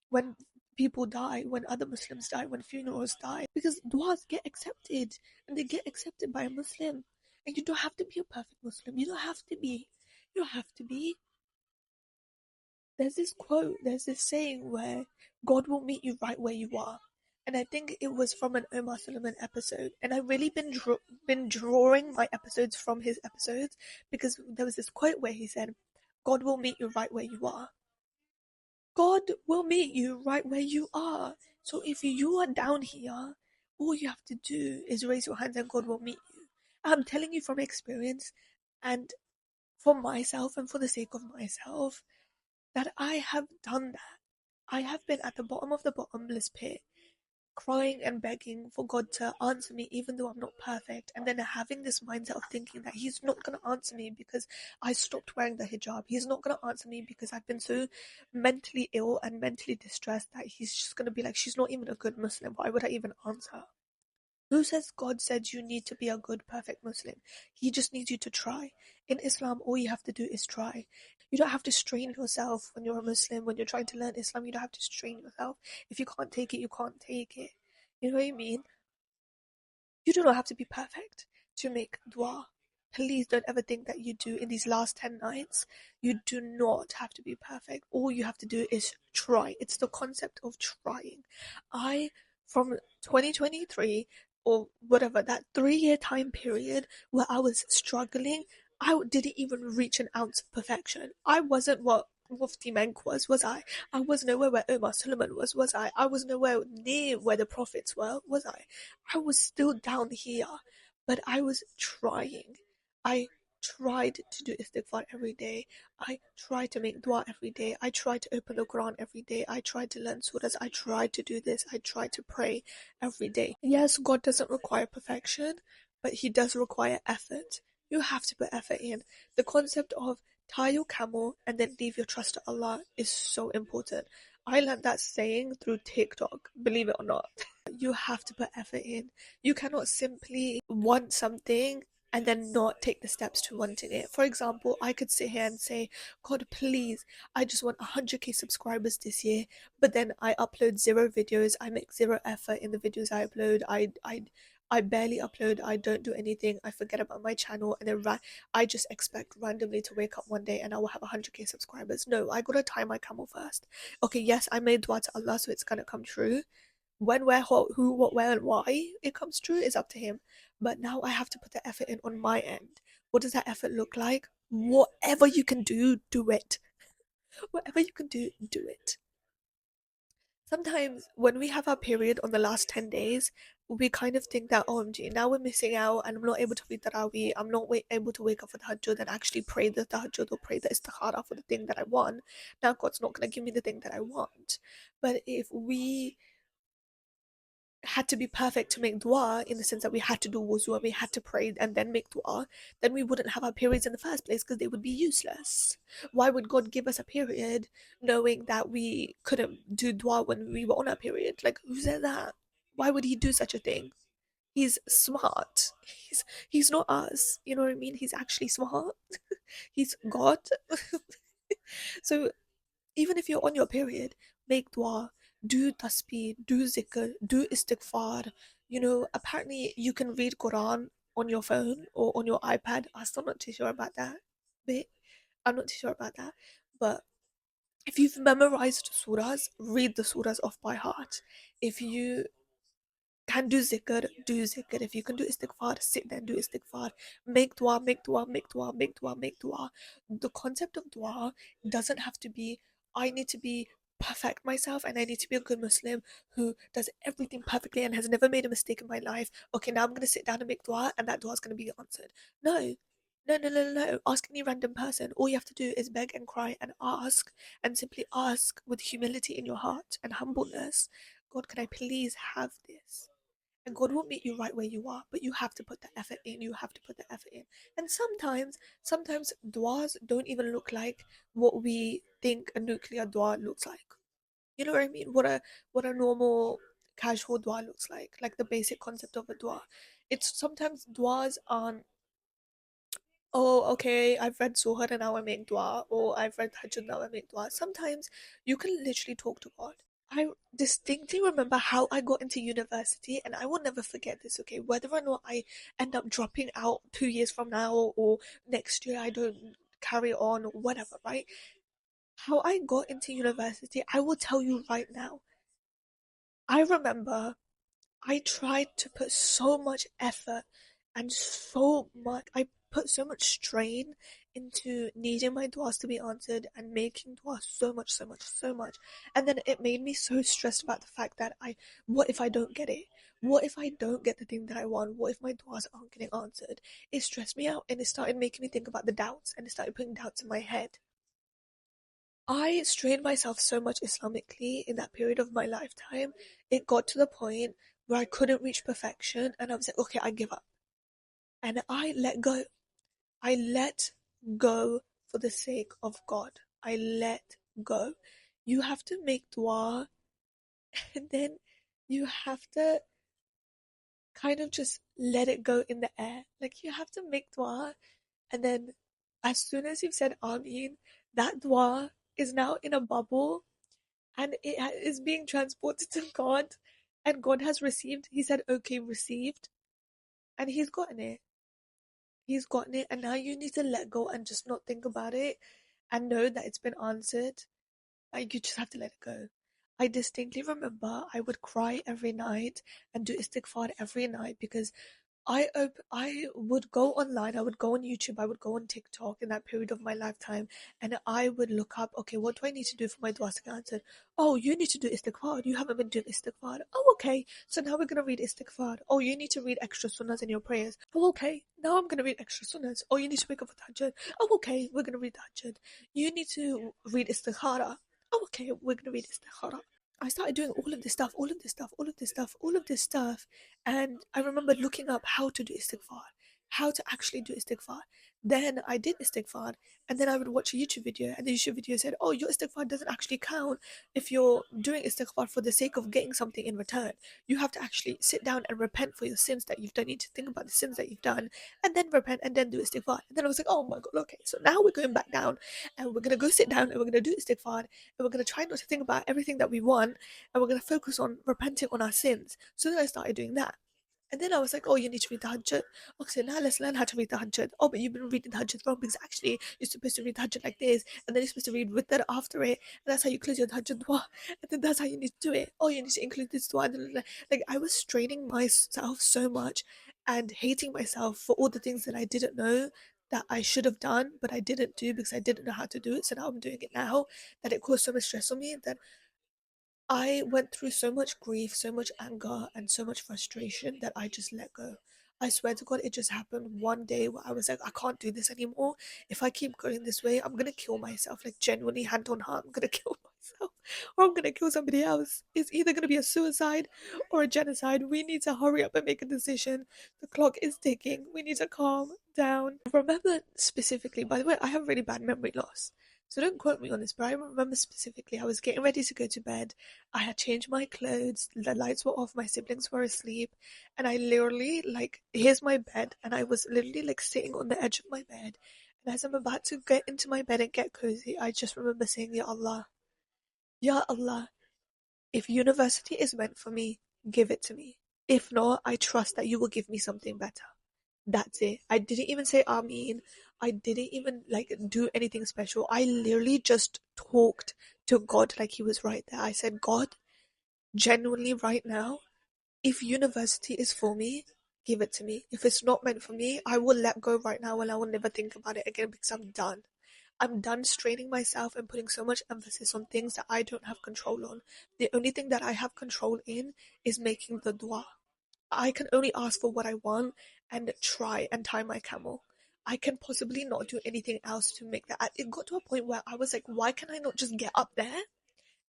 when people die, when other Muslims die, when funerals die, because duas get accepted, and they get accepted by a Muslim. And you don't have to be a perfect Muslim. You don't have to be. You don't have to be. There's this quote, there's this saying where God will meet you right where you are. And I think it was from an Omar Suleiman episode. And I've really been drawing my episodes from his episodes, because there was this quote where he said, God will meet you right where you are. God will meet you right where you are. So if you are down here, all you have to do is raise your hands and God will meet you. I'm telling you from experience, and for myself and for the sake of myself, that I have done that. I have been at the bottom of the bottomless pit, crying and begging for God to answer me even though I'm not perfect, and then having this mindset of thinking that He's not going to answer me because I stopped wearing the hijab. He's not going to answer me because I've been so mentally ill and mentally distressed that He's just going to be like, she's not even a good Muslim. Why would I even answer? Who says God said you need to be a good, perfect Muslim? He just needs you to try. In Islam, all you have to do is try. You don't have to strain yourself when you're a Muslim, when you're trying to learn Islam. You don't have to strain yourself. If you can't take it, you can't take it. You know what I mean? You do not have to be perfect to make dua. Please don't ever think that you do in these last 10 nights. You do not have to be perfect. All you have to do is try. It's the concept of trying. From 2023 or whatever, that 3 year time period where I was struggling, I didn't even reach an ounce of perfection. I wasn't what Mufti Menk was I? I was nowhere where Omar Suleiman was I? I was nowhere near where the prophets were, was I? I was still down here, but I was trying. I tried to do istighfar every day. I tried to make dua every day. I tried to open the Quran every day. I tried to learn surahs. I tried to do this. I tried to pray every day. Yes, God doesn't require perfection, but He does require effort. You have to put effort in. The concept of tie your camel and then leave your trust to Allah is so important. I learned that saying through TikTok, believe it or not. You have to put effort in. You cannot simply want something and then not take the steps to wanting it. For example, I could sit here and say, God, please, I just want 100k subscribers this year, but then I upload zero videos, I make zero effort in the videos I upload, I barely upload, I don't do anything, I forget about my channel, and then I just expect randomly to wake up one day and I will have 100k subscribers. No, I gotta tie my camel first. Okay, yes, I made dua to Allah, so it's gonna come true. When, where, who, what, where, and why it comes true is up to Him. But now I have to put the effort in on my end. What does that effort look like? Whatever you can do, do it. Whatever you can do, do it. Sometimes when we have our period on the last 10 days, we kind of think that, OMG, now we're missing out and I'm not able to read Tarawih, I'm not able to wake up for the Tahajjud and actually pray the Tahajjud or pray the Istikhara for the thing that I want. Now God's not going to give me the thing that I want. But if we had to be perfect to make dua, in the sense that we had to do wuzu and we had to pray and then make dua, then we wouldn't have our periods in the first place because they would be useless. Why would God give us a period knowing that we couldn't do dua when we were on our period? Like, who said that? Why would he do such a thing? He's smart. He's not us. You know what I mean? He's actually smart. He's God. So even if you're on your period, make dua, do tasbih, do zikr, do istighfar. You know, apparently you can read Quran on your phone or on your iPad. I'm still not too sure about that bit. I'm not too sure about that. But if you've memorized surahs, read the surahs off by heart. If you can do zikr, do zikr. If you can do istighfar, sit there and do istighfar. Make dua, make dua, make dua, make dua, make dua. The concept of dua doesn't have to be, I need to be perfect myself and I need to be a good Muslim who does everything perfectly and has never made a mistake in my life. Okay, now I'm going to sit down and make dua and that dua is going to be answered. No. No, no, no, no, no. Ask any random person. All you have to do is beg and cry and ask, and simply ask with humility in your heart and humbleness. God, can I please have this? And God will meet you right where you are, but you have to put the effort in. You have to put the effort in. And sometimes duas don't even look like what we think a nuclear dua looks like. You know what I mean? What a normal casual dua looks like the basic concept of a dua. It's sometimes duas aren't, oh, okay, I've read Zohar and now I make dua, or I've read Tahajjud now I make dua. Sometimes you can literally talk to God. I distinctly remember how I got into university, and I will never forget this, okay? Whether or not I end up dropping out 2 years from now or next year, I don't carry on or whatever, right? How I got into university, I will tell you right now. I remember I tried to put so much effort and I put so much strain into needing my duas to be answered and making duas so much, so much, so much. And then it made me so stressed about the fact that what if I don't get it? What if I don't get the thing that I want? What if my duas aren't getting answered? It stressed me out and it started making me think about the doubts and it started putting doubts in my head. I strained myself so much Islamically in that period of my lifetime. It got to the point where I couldn't reach perfection, and I was like, okay, I give up. And I let go. I let go for the sake of God. I let go. You have to make dua, and then you have to kind of just let it go in the air. Like, you have to make dua, and then as soon as you've said Ameen, that dua is now in a bubble and it is being transported to God, and God has received. He said, okay, received, and He's gotten it. He's gotten it, and now you need to let go and just not think about it and know that it's been answered. Like, you just have to let it go. I distinctly remember I would cry every night and do istighfar every night because I would go online, I would go on YouTube, I would go on TikTok in that period of my lifetime, and I would look up, okay, what do I need to do for my dua to get answered? Oh, you need to do istighfar. You haven't been doing istighfar. Oh, okay. So now we're gonna read istighfar. Oh, you need to read extra sunnahs in your prayers. Oh, okay. Now I'm gonna read extra sunnahs. Oh, you need to wake up for tahajjud. Oh, okay. We're gonna read tahajjud. You need to read istikhara. Oh, okay. We're gonna read istikhara. I started doing all of this stuff, all of this stuff, all of this stuff, all of this stuff. And I remember looking up how to do istighfar, how to actually do istighfar. Then I did istighfar, and then I would watch a YouTube video, and the YouTube video said, oh, your istighfar doesn't actually count if you're doing istighfar for the sake of getting something in return. You have to actually sit down and repent for your sins that you've done. You need to think about the sins that you've done, and then repent, and then do istighfar. And then I was like, oh my God, okay, so now we're going back down, and we're going to go sit down, and we're going to do istighfar, and we're going to try not to think about everything that we want, and we're going to focus on repenting on our sins. So then I started doing that. And then I was like, oh, you need to read Tahajjud. Okay, now let's learn how to read Tahajjud. Oh, but you've been reading Tahajjud wrong because actually you're supposed to read Tahajjud like this, and then you're supposed to read Witr after it, and that's how you close your Tahajjud dua, and then that's how you need to do it. Oh, you need to include this dua. Like, I was straining myself so much and hating myself for all the things that I didn't know that I should have done, but I didn't do because I didn't know how to do it. So now I'm doing it now, that it caused so much stress on me that I went through so much grief, so much anger, and so much frustration that I just let go. I swear to God, it just happened one day where I was like, I can't do this anymore. If I keep going this way, I'm gonna kill myself. Like, genuinely, hand on heart, I'm gonna kill myself. or I'm gonna kill somebody else. It's either gonna be a suicide or a genocide. We need to hurry up and make a decision. The clock is ticking. We need to calm down. I remember specifically, by the way, I have really bad memory loss. So don't quote me on this, but I remember specifically I was getting ready to go to bed. I had changed my clothes, the lights were off, my siblings were asleep, and I literally, like, here's my bed, and I was literally like sitting on the edge of my bed. And as I'm about to get into my bed and get cozy, I just remember saying, Ya Allah, if university is meant for me, give it to me. If not, I trust that you will give me something better. That's it. I didn't even say Ameen. I didn't even like do anything special. I literally just talked to God like he was right there. I said, God, genuinely right now, if university is for me, give it to me. If it's not meant for me, I will let go right now and I will never think about it again because I'm done. I'm done straining myself and putting so much emphasis on things that I don't have control on. The only thing that I have control in is making the dua. I can only ask for what I want and try and tie my camel. I can possibly not do anything else to make that. It got to a point where I was like, why can I not just get up there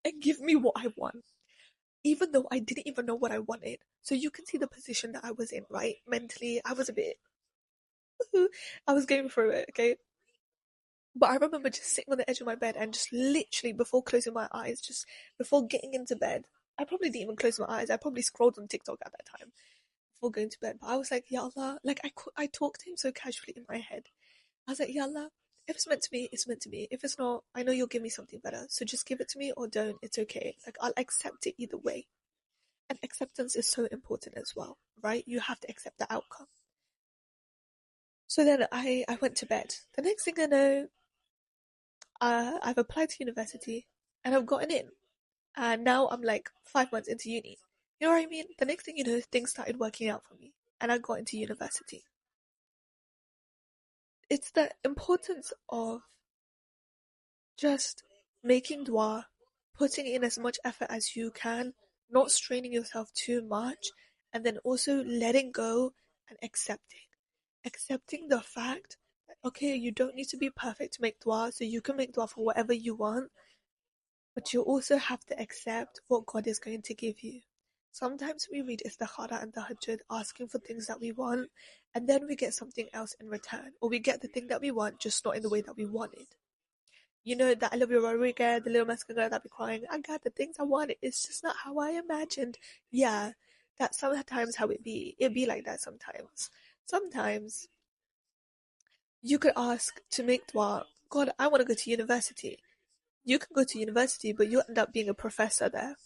and give me what I want? Even though I didn't even know what I wanted. So you can see the position that I was in, right? Mentally, I was a bit, I was going through it, okay? But I remember just sitting on the edge of my bed and just literally before closing my eyes, just before getting into bed, I probably didn't even close my eyes. I probably scrolled on TikTok at that time before going to bed. But I was like, Ya Allah, like I talked to him so casually in my head. I was like, Ya Allah, if it's meant to be, it's meant to be. If it's not, I know you'll give me something better. So just give it to me or don't. It's okay. Like I'll accept it either way. And acceptance is so important as well, right? You have to accept the outcome. So then I went to bed. The next thing I know, I've applied to university and I've gotten in. And now I'm like 5 months into uni. You know what I mean? The next thing you know, things started working out for me and I got into university. It's the importance of just making dua, putting in as much effort as you can, not straining yourself too much, and then also letting go and accepting. Accepting the fact that, okay, you don't need to be perfect to make dua, so you can make dua for whatever you want, but you also have to accept what God is going to give you. Sometimes we read istikhara and tahajjud asking for things that we want, and then we get something else in return, or we get the thing that we want, just not in the way that we wanted. You know, that Olivia Rodrigo, the little Mexican girl that be crying, I got the things I wanted, it's just not how I imagined. Yeah, that's sometimes how it be. It be like that sometimes. Sometimes you could ask to make dua, God, I want to go to university. You can go to university, but you end up being a professor there.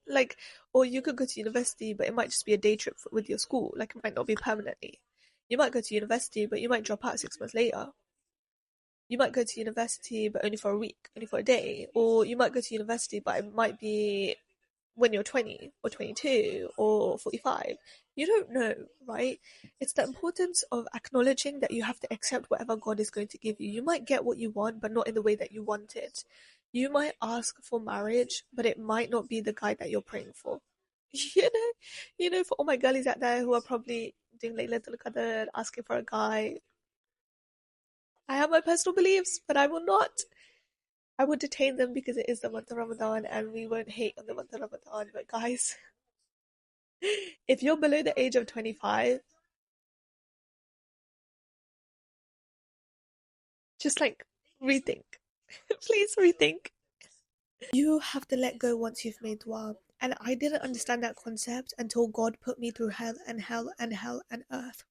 Like, or you could go to university, but it might just be a day trip with your school. Like, it might not be permanently. You might go to university, but you might drop out 6 months later. You might go to university, but only for a week, only for a day. Or you might go to university, but it might be when you're 20 or 22 or 45. You don't know, right? It's the importance of acknowledging that you have to accept whatever God is going to give you. You might get what you want, but not in the way that you want it. You might ask for marriage, but it might not be the guy that you're praying for. You know, for all my girlies out there who are probably doing Laylatul Qadr, asking for a guy. I have my personal beliefs, but I will not. I would detain them because it is the month of Ramadan and we won't hate on the month of Ramadan. But guys, if you're below the age of 25, just like rethink. Please rethink. You have to let go once you've made dua. And I didn't understand that concept until God put me through hell and hell and hell and earth.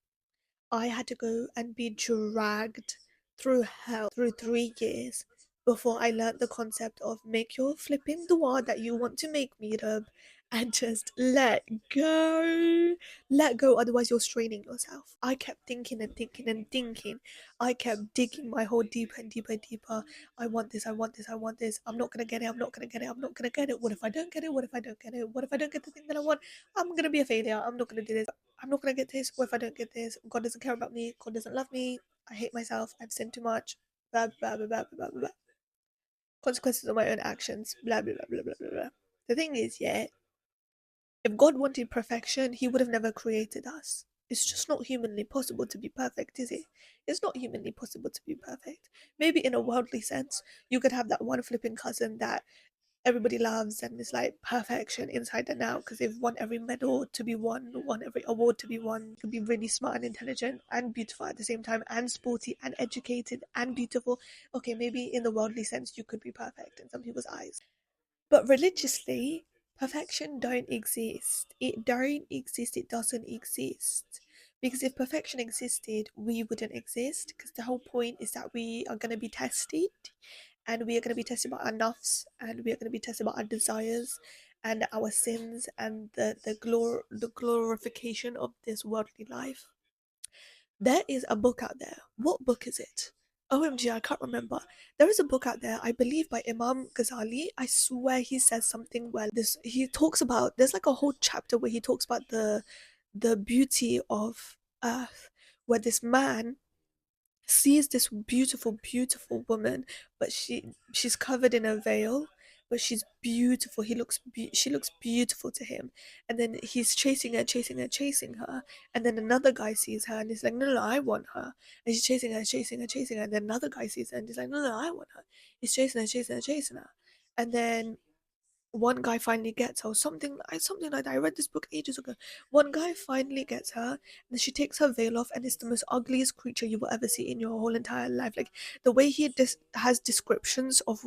I had to go and be dragged through hell through 3 years before I learnt the concept of make your flipping dua that you want to make, Mirab, and just let go. Let go, otherwise you're straining yourself. I kept thinking and thinking and thinking. I kept digging my hole deeper and deeper and deeper. I want this, I want this, I want this. I'm not gonna get it, I'm not gonna get it, I'm not gonna get it. What if I don't get it? What if I don't get it? What if I don't get the thing that I want? I'm gonna be a failure. I'm not gonna do this. I'm not gonna get this. What if I don't get this? God doesn't care about me. God doesn't love me. I hate myself. I've sinned too much. Blah blah blah blah blah blah blah. Consequences of my own actions. Blah blah blah blah blah blah blah. The thing is, yeah, if God wanted perfection, He would have never created us. It's just not humanly possible to be perfect, is it? It's not humanly possible to be perfect. Maybe in a worldly sense, you could have that one flipping cousin that everybody loves, and it's like perfection inside and out because they've won every medal to be won every award to be won. You could be really smart and intelligent and beautiful at the same time, and sporty and educated and beautiful. Okay, maybe in the worldly sense you could be perfect in some people's eyes, but religiously, perfection don't exist. It don't exist. It doesn't exist. Because if perfection existed, we wouldn't exist. Because the whole point is that we are going to be tested, and we are going to be tested by our nafs, and we are going to be tested by our desires and our sins and the glorification of this worldly life. There is a book out there. What book is it? OMG, I can't remember. There is a book out there, I believe by Imam Ghazali. I swear he says something well. This he talks about, there's like a whole chapter where he talks about the beauty of earth, where this man sees this beautiful, beautiful woman, but she's covered in a veil, but she's beautiful. She looks beautiful to him, and then he's chasing her, chasing her, chasing her, and then another guy sees her and he's like, no, no, no, I want her, and she's chasing her, chasing her, chasing her, and then another guy sees her and he's like, no, no, I want her. He's chasing her, chasing her, chasing her, and then one guy finally gets her, or something like that. I read this book ages ago. One guy finally gets her, and she takes her veil off, and it's the most ugliest creature you will ever see in your whole entire life. Like the way he has descriptions of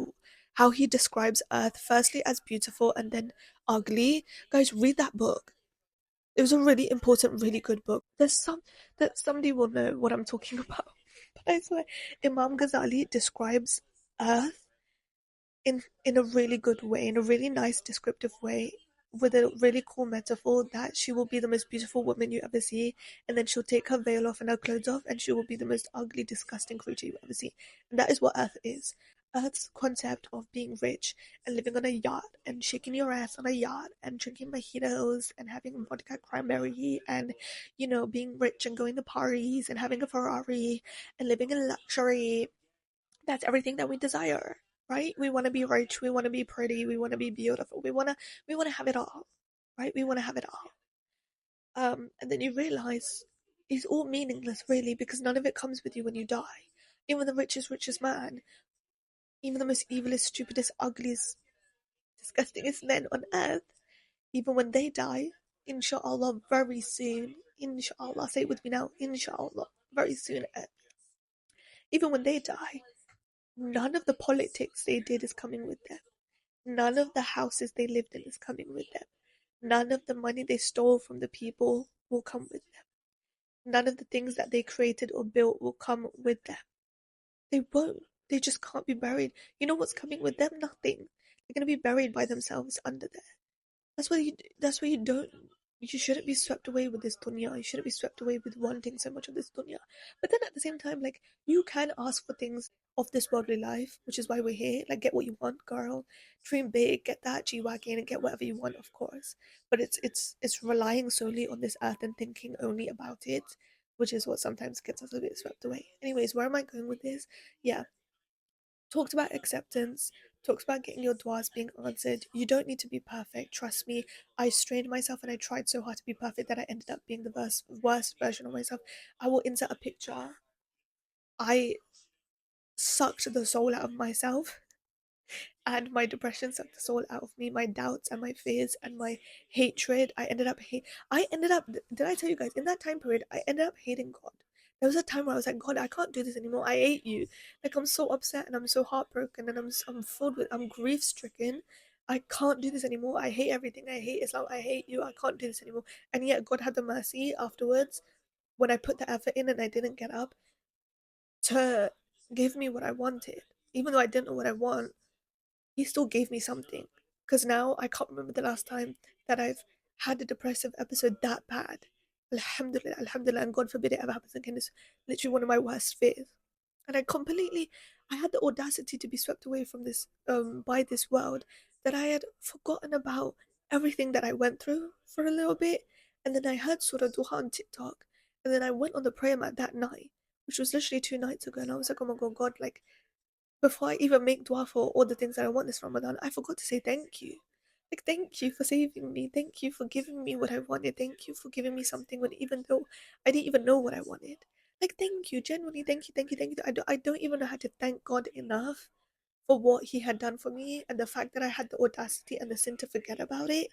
how he describes Earth, firstly as beautiful and then ugly. Guys, read that book. It was a really important, really good book. There's some that somebody will know what I'm talking about. But I swear, Imam Ghazali describes Earth in a really good way, in a really nice descriptive way, with a really cool metaphor that she will be the most beautiful woman you ever see, and then she'll take her veil off and her clothes off, and she will be the most ugly, disgusting creature you ever see. And that is what Earth is. Earth's concept of being rich and living on a yacht and shaking your ass on a yacht and drinking mojitos and having vodka cranberry and, being rich and going to parties and having a Ferrari and living in luxury. That's everything that we desire, right? We want to be rich, we want to be pretty, we want to be beautiful, we want to have it all, right? We want to have it all. And then you realize it's all meaningless, really, because none of it comes with you when you die. Even the richest man, even the most evilest, stupidest, ugliest, disgustingest men on earth, even when they die, inshallah, very soon, inshallah, say it with me now, inshallah, very soon, even when they die, none of the politics they did is coming with them. None of the houses they lived in is coming with them. None of the money they stole from the people will come with them. None of the things that they created or built will come with them. They won't. They just can't be buried. You know what's coming with them? Nothing. They're gonna be buried by themselves under there. That's why you don't you shouldn't be swept away with this dunya. You shouldn't be swept away with wanting so much of this dunya. But then at the same time, like, you can ask for things of this worldly life, which is why we're here. Like, get what you want, girl. Dream big, get that G-Wagon and get whatever you want, of course. But it's relying solely on this earth and thinking only about it, which is what sometimes gets us a bit swept away. Anyways, where am I going with this? Yeah, talked about acceptance, talks about getting your duas being answered. You don't need to be perfect. Trust me, I strained myself and I tried so hard to be perfect that I ended up being the worst version of myself. I will insert a picture. I sucked the soul out of myself, and my depression sucked the soul out of me. My doubts and my fears and my hatred. I ended up. Did I tell you guys in that time period? I ended up hating God. There was a time where I was like, God, I can't do this anymore. I hate you. Like, I'm so upset and I'm so heartbroken and I'm filled with, I'm grief stricken. I can't do this anymore. I hate everything. I hate Islam. I hate you. I can't do this anymore. And yet God had the mercy afterwards, when I put the effort in and I didn't get up, to give me what I wanted. Even though I didn't know what I want, he still gave me something. Because now I can't remember the last time that I've had a depressive episode that bad. Alhamdulillah, Alhamdulillah, and God forbid it ever happens again. It's literally one of my worst fears. And I had the audacity to be swept away from this, by this world, that I had forgotten about everything that I went through for a little bit. And then I heard Surah Duha on TikTok. And then I went on the prayer mat that night, which was literally 2 nights ago. And I was like, oh my God, God, like, before I even make dua for all the things that I want this Ramadan, I forgot to say thank you. Like, thank you for saving me. Thank you for giving me what I wanted. Thank you for giving me something when even though I didn't even know what I wanted. Like, thank you. Genuinely, thank you, thank you, thank you. I don't even know how to thank God enough for what he had done for me, and the fact that I had the audacity and the sin to forget about it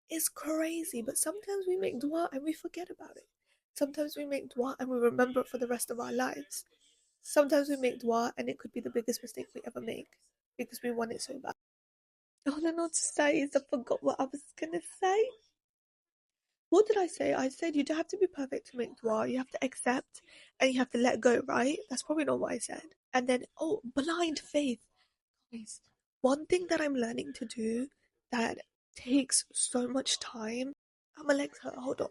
is crazy. But sometimes we make dua and we forget about it. Sometimes we make dua and we remember it for the rest of our lives. Sometimes we make dua and it could be the biggest mistake we ever make because we want it so bad. All I know to say is I forgot what I was gonna say. What did I say? I said you don't have to be perfect to make dua. You have to accept and you have to let go, right? That's probably not what I said. And then, oh, blind faith. Guys, one thing that I'm learning to do that takes so much time. I'm Alexa, hold on.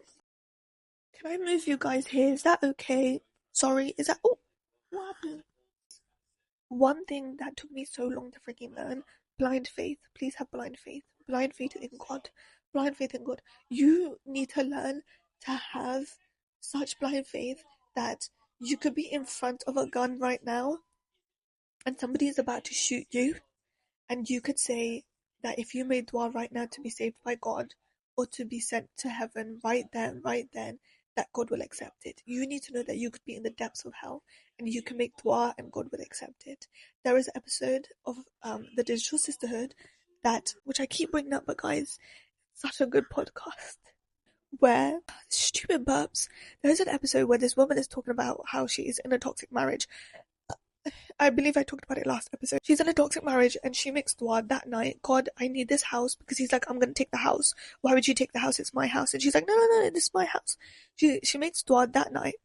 Can I move you guys here? Is that okay? Sorry, is that. Oh, what happened? One thing that took me so long to freaking learn, blind faith. Please have blind faith. Blind faith in God. Blind faith in God. You need to learn to have such blind faith that you could be in front of a gun right now and somebody is about to shoot you, and you could say that if you made dua right now to be saved by God or to be sent to heaven right then, that God will accept it. You need to know that you could be in the depths of hell and you can make dua and God will accept it. There is an episode of the Digital Sisterhood that, which I keep bringing up, but guys, such a good podcast. Where stupid burps. There's an episode where this woman is talking about how she is in a toxic marriage. I believe I talked about it last episode. She's in a toxic marriage and she makes dua that night. God, I need this house, because he's like, I'm gonna take the house. Why would you take the house? It's my house. And she's like, no, this is my house. She makes dua that night.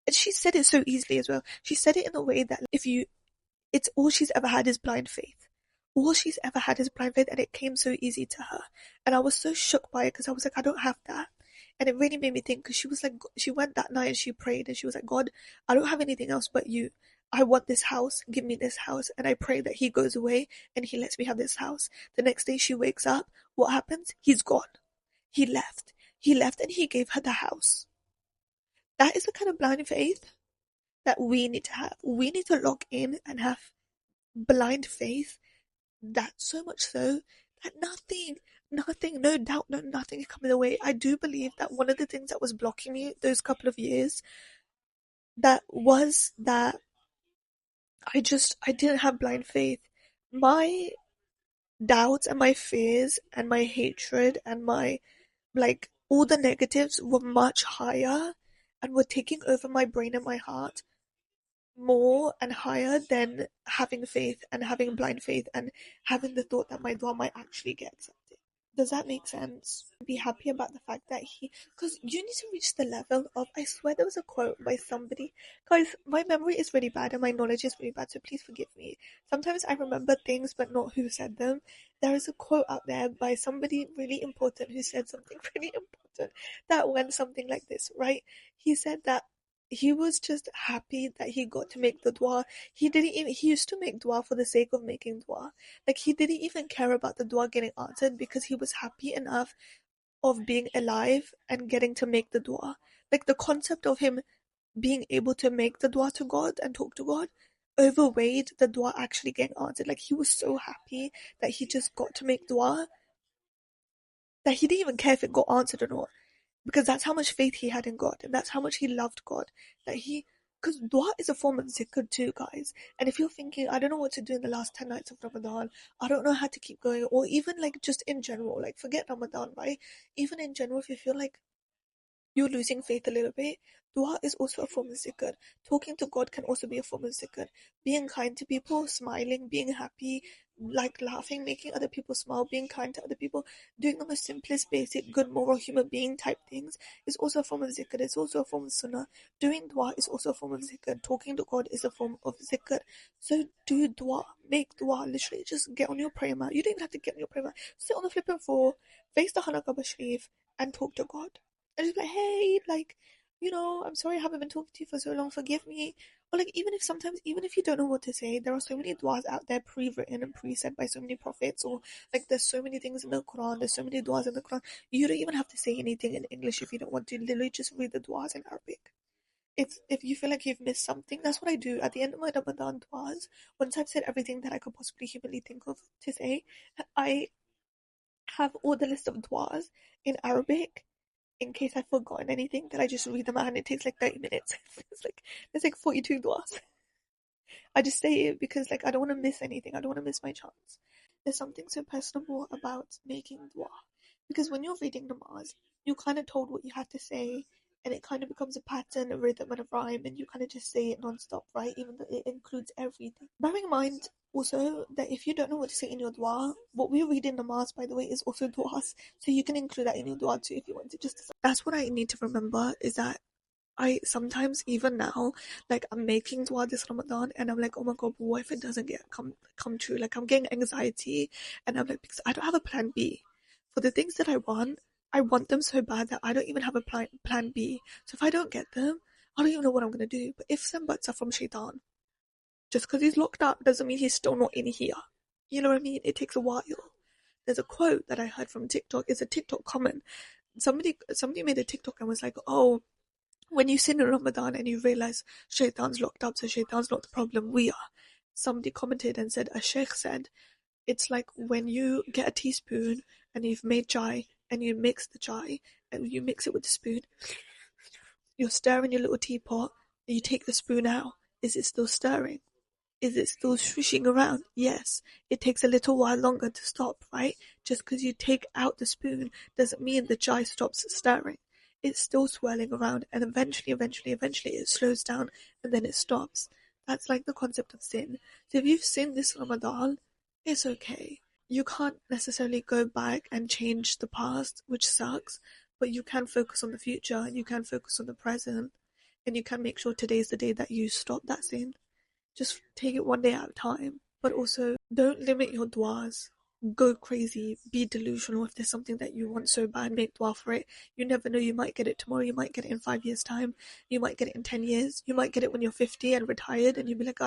And she said it so easily as well. She said it in a way that it's all she's ever had is blind faith. All she's ever had is blind faith, and it came so easy to her. And I was so shook by it because I was like, I don't have that. And it really made me think, because she was like, she went that night and she prayed and she was like, God, I don't have anything else but you. I want this house. Give me this house. And I pray that he goes away and he lets me have this house. The next day she wakes up. What happens? He's gone. He left. He left and he gave her the house. That is the kind of blind faith that we need to have. We need to lock in and have blind faith, that so much so that nothing, no doubt, no nothing can come in the way. I do believe that one of the things that was blocking me those couple of years, that was that I didn't have blind faith. My doubts and my fears and my hatred and my, like, all the negatives were much higher and were taking over my brain and my heart more and higher than having faith and having blind faith and having the thought that my dua might actually get accepted. Does that make sense? Be happy about the fact that because you need to reach the level of, I swear there was a quote by somebody. Guys, my memory is really bad and my knowledge is really bad, so please forgive me. Sometimes I remember things but not who said them. There is a quote out there by somebody really important who said something really important that went something like this, right? He said that he was just happy that he got to make the dua. He used to make dua for the sake of making dua. Like, he didn't even care about the dua getting answered because he was happy enough of being alive and getting to make the dua. Like, the concept of him being able to make the dua to God and talk to God overweighed the dua actually getting answered. Like, he was so happy that he just got to make dua that he didn't even care if it got answered or not, because that's how much faith he had in God and that's how much he loved God. Because dua is a form of zikr too, guys. And if you're thinking, I don't know what to do in the last 10 nights of Ramadan, I don't know how to keep going, or even like just in general, like forget Ramadan, right? Even in general, if you feel like you're losing faith a little bit, dua is also a form of zikr. Talking to God can also be a form of zikr. Being kind to people, smiling, being happy, like laughing, making other people smile, being kind to other people, doing the most simplest, basic, good moral human being type things is also a form of zikr. It's also a form of sunnah. Doing dua is also a form of zikr. Talking to God is a form of zikr. So do dua, make dua, literally just get on your prayer mat. You don't even have to get on your prayer mat. Sit on the flipping floor, face the Hanakaba Sharif and talk to God. And just be like, hey, like, I'm sorry I haven't been talking to you for so long, forgive me. Or like, even if you don't know what to say, there are so many du'as out there pre-written and pre-said by so many prophets, or like there's so many things in the Quran, there's so many du'as in the Quran. You don't even have to say anything in English if you don't want to. Literally just read the du'as in Arabic. If you feel like you've missed something, that's what I do at the end of my Ramadan du'as. Once I've said everything that I could possibly humanly think of to say, I have all the list of du'as in Arabic in case I've forgotten anything, that I just read them out and it takes like 30 minutes. It's like there's like 42 duas. I just say it because like I don't want to miss anything. I don't want to miss my chance. There's something so personable about making dua because when you're reading namaz, you kind of told what you had to say, and it kind of becomes a pattern, a rhythm, and a rhyme, and you kind of just say it non-stop, right? Even though it includes everything. Bearing in mind also that if you don't know what to say in your dua, what we read in namaz, by the way, is also duas, so you can include that in your dua too if you want to. Just that's what I need to remember is that I sometimes even now, like I'm making dua this Ramadan and I'm like, oh my god, but what if it doesn't get come true? Like I'm getting anxiety and I'm like, because I don't have a plan B. For the things that I want them so bad that I don't even have a plan B. So if I don't get them, I don't even know what I'm gonna do. But if some butts are from Shaitan, just because he's locked up doesn't mean he's still not in here. You know what I mean? It takes a while. There's a quote that I heard from TikTok. It's a TikTok comment. Somebody made a TikTok and was like, oh, when you sin in Ramadan and you realize Shaitan's locked up, so Shaitan's not the problem, we are. Somebody commented and said, a sheikh said, it's like when you get a teaspoon and you've made chai and you mix the chai and you mix it with the spoon, you're stirring your little teapot and you take the spoon out. Is it still stirring? Is it still swishing around? Yes. It takes a little while longer to stop, right? Just because you take out the spoon doesn't mean the chai stops stirring. It's still swirling around, and eventually it slows down and then it stops. That's like the concept of sin. So if you've sinned this Ramadan, it's okay. You can't necessarily go back and change the past, which sucks, but you can focus on the future, you can focus on the present, and you can make sure today's the day that you stop that sin. Just take it one day at a time, but also don't limit your duas. Go crazy, be delusional. If there's something that you want so bad, make dua for it. You never know, you might get it tomorrow, you might get it in 5 years' time, you might get it in 10 years, you might get it when you're 50 and retired, and you'll be like,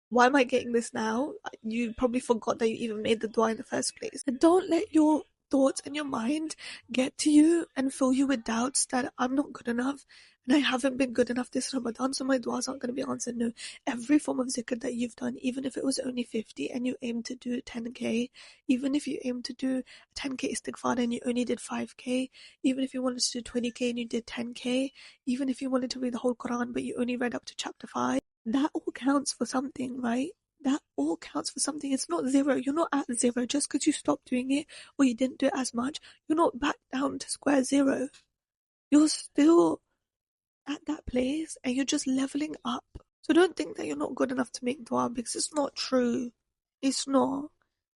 why am I getting this now? You probably forgot that you even made the dua in the first place. And don't let your thoughts and your mind get to you and fill you with doubts that I'm not good enough and I haven't been good enough this Ramadan, so my duas aren't going to be answered. No, every form of zikr that you've done, even if it was only 50 and you aim to do 10k, even if you aim to do 10k istighfar and you only did 5k, even if you wanted to do 20k and you did 10k, even if you wanted to read the whole Quran but you only read up to chapter 5, that all counts for something, right? That all counts for something. It's not zero. You're not at zero just because you stopped doing it or you didn't do it as much. You're not back down to square zero. You're still at that place and you're just leveling up. So don't think that you're not good enough to make dua because it's not true. It's not.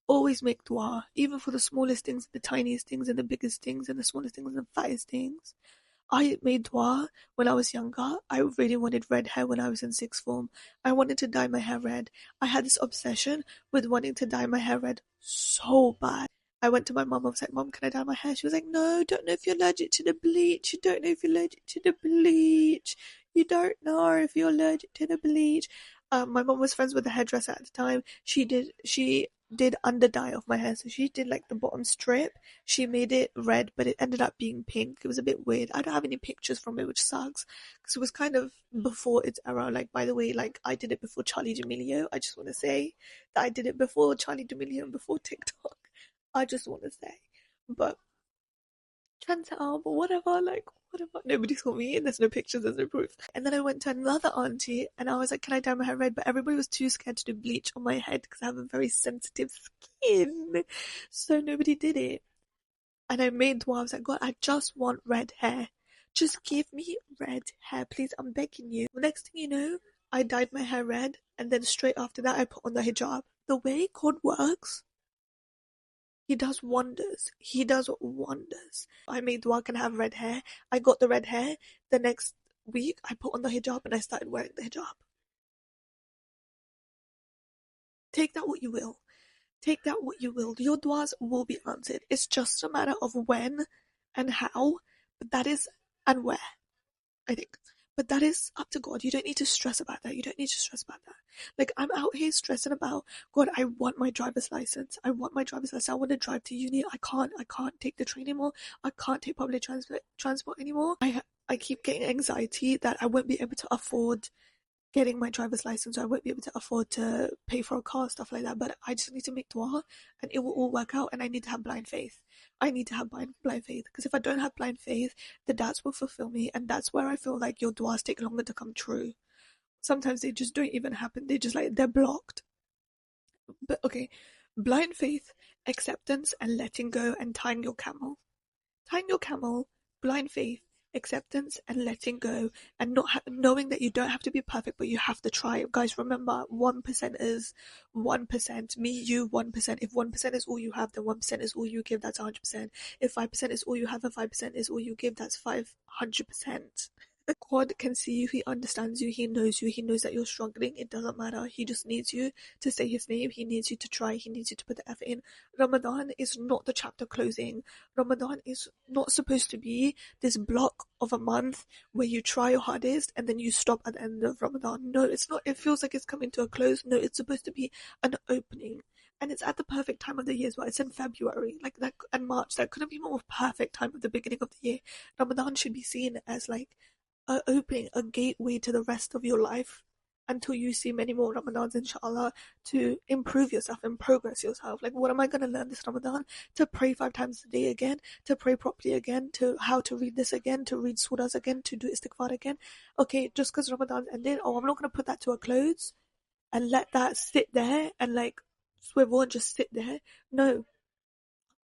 Always make dua, even for the smallest things, the tiniest things, and the biggest things, and the smallest things, and the fattest things. I made dua when I was younger. I really wanted red hair when I was in sixth form. I wanted to dye my hair red. I had this obsession with wanting to dye my hair red so bad. I went to my mum. I was like, Mum, can I dye my hair? She was like, No, don't know if you're allergic to the bleach. You don't know if you're allergic to the bleach. You don't know if you're allergic to the bleach. My mum was friends with the hairdresser at the time. She did under dye of my hair. So she did like the bottom strip. She made it red, but it ended up being pink. It was a bit weird. I don't have any pictures from it, which sucks because it was kind of before its era. Like, by the way, like I did it before Charlie D'Amelio. I just want to say that I did it before Charlie D'Amelio and before TikTok. I just want to say, but turns out, but whatever, like whatever. Nobody saw me, and there's no pictures, there's no proof. And then I went to another auntie, and I was like, "Can I dye my hair red?" But everybody was too scared to do bleach on my head because I have a very sensitive skin, so nobody did it. And I made dua. I was like, God, I just want red hair. Just give me red hair, please. I'm begging you. The next thing you know, I dyed my hair red, and then straight after that, I put on the hijab. The way God works, He does wonders. He does wonders. I made dua can have red hair. I got the red hair. The next week, I put on the hijab and I started wearing the hijab. Take that what you will. Take that what you will. Your duas will be answered. It's just a matter of when and how, but that is, and where, I think. But that is up to God. You don't need to stress about that. You don't need to stress about that. Like, I'm out here stressing about, God, I want my driver's license. I want my driver's license. I want to drive to uni. I can't take the train anymore. I can't take public transport anymore. I keep getting anxiety that I won't be able to afford getting my driver's license, or I won't be able to afford to pay for a car, stuff like that. But I just need to make dua and it will all work out. And I need to have blind faith. I need to have blind faith because if I don't have blind faith, the doubts will fulfill me. And that's where I feel like your duas take longer to come true. Sometimes they just don't even happen. They just like, they're blocked. But okay, blind faith, acceptance, and letting go, and tying your camel. Tying your camel, blind faith, acceptance, and letting go, and not knowing that you don't have to be perfect, but you have to try. Guys, remember, 1% is 1%. Me, you, 1%. If 1% is all you have, then 1% is all you give. That's 100%. If 5% is all you have, and 5% is all you give, that's 500%. God can see you, He understands you, He knows that you're struggling. It doesn't matter. He just needs you to say His name, He needs you to try, He needs you to put the effort in. Ramadan is not the chapter closing. Ramadan is not supposed to be this block of a month where you try your hardest and then you stop at the end of Ramadan. No, it's not. It feels like it's coming to a close. No, it's supposed to be an opening. And it's at the perfect time of the year as well. It's in February, like that, and March. That couldn't be more perfect time of the beginning of the year. Ramadan should be seen as like opening a gateway to the rest of your life until you see many more Ramadans, inshallah, to improve yourself and progress yourself. Like, what am I going to learn this Ramadan? To pray 5 times a day again, to pray properly again, to how to read this again, to read surahs again, to do istighfar again. Okay, just because Ramadan's ended, oh, I'm not going to put that to a close and let that sit there and like swivel and just sit there. No,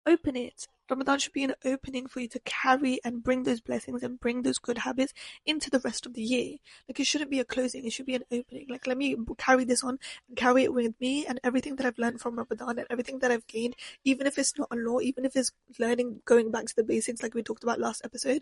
open it. Ramadan should be an opening for you to carry and bring those blessings and bring those good habits into the rest of the year. Like, it shouldn't be a closing, it should be an opening. Like, let me carry this on and carry it with me, and everything that I've learned from Ramadan and everything that I've gained, even if it's not a law, even if it's learning, going back to the basics like we talked about last episode,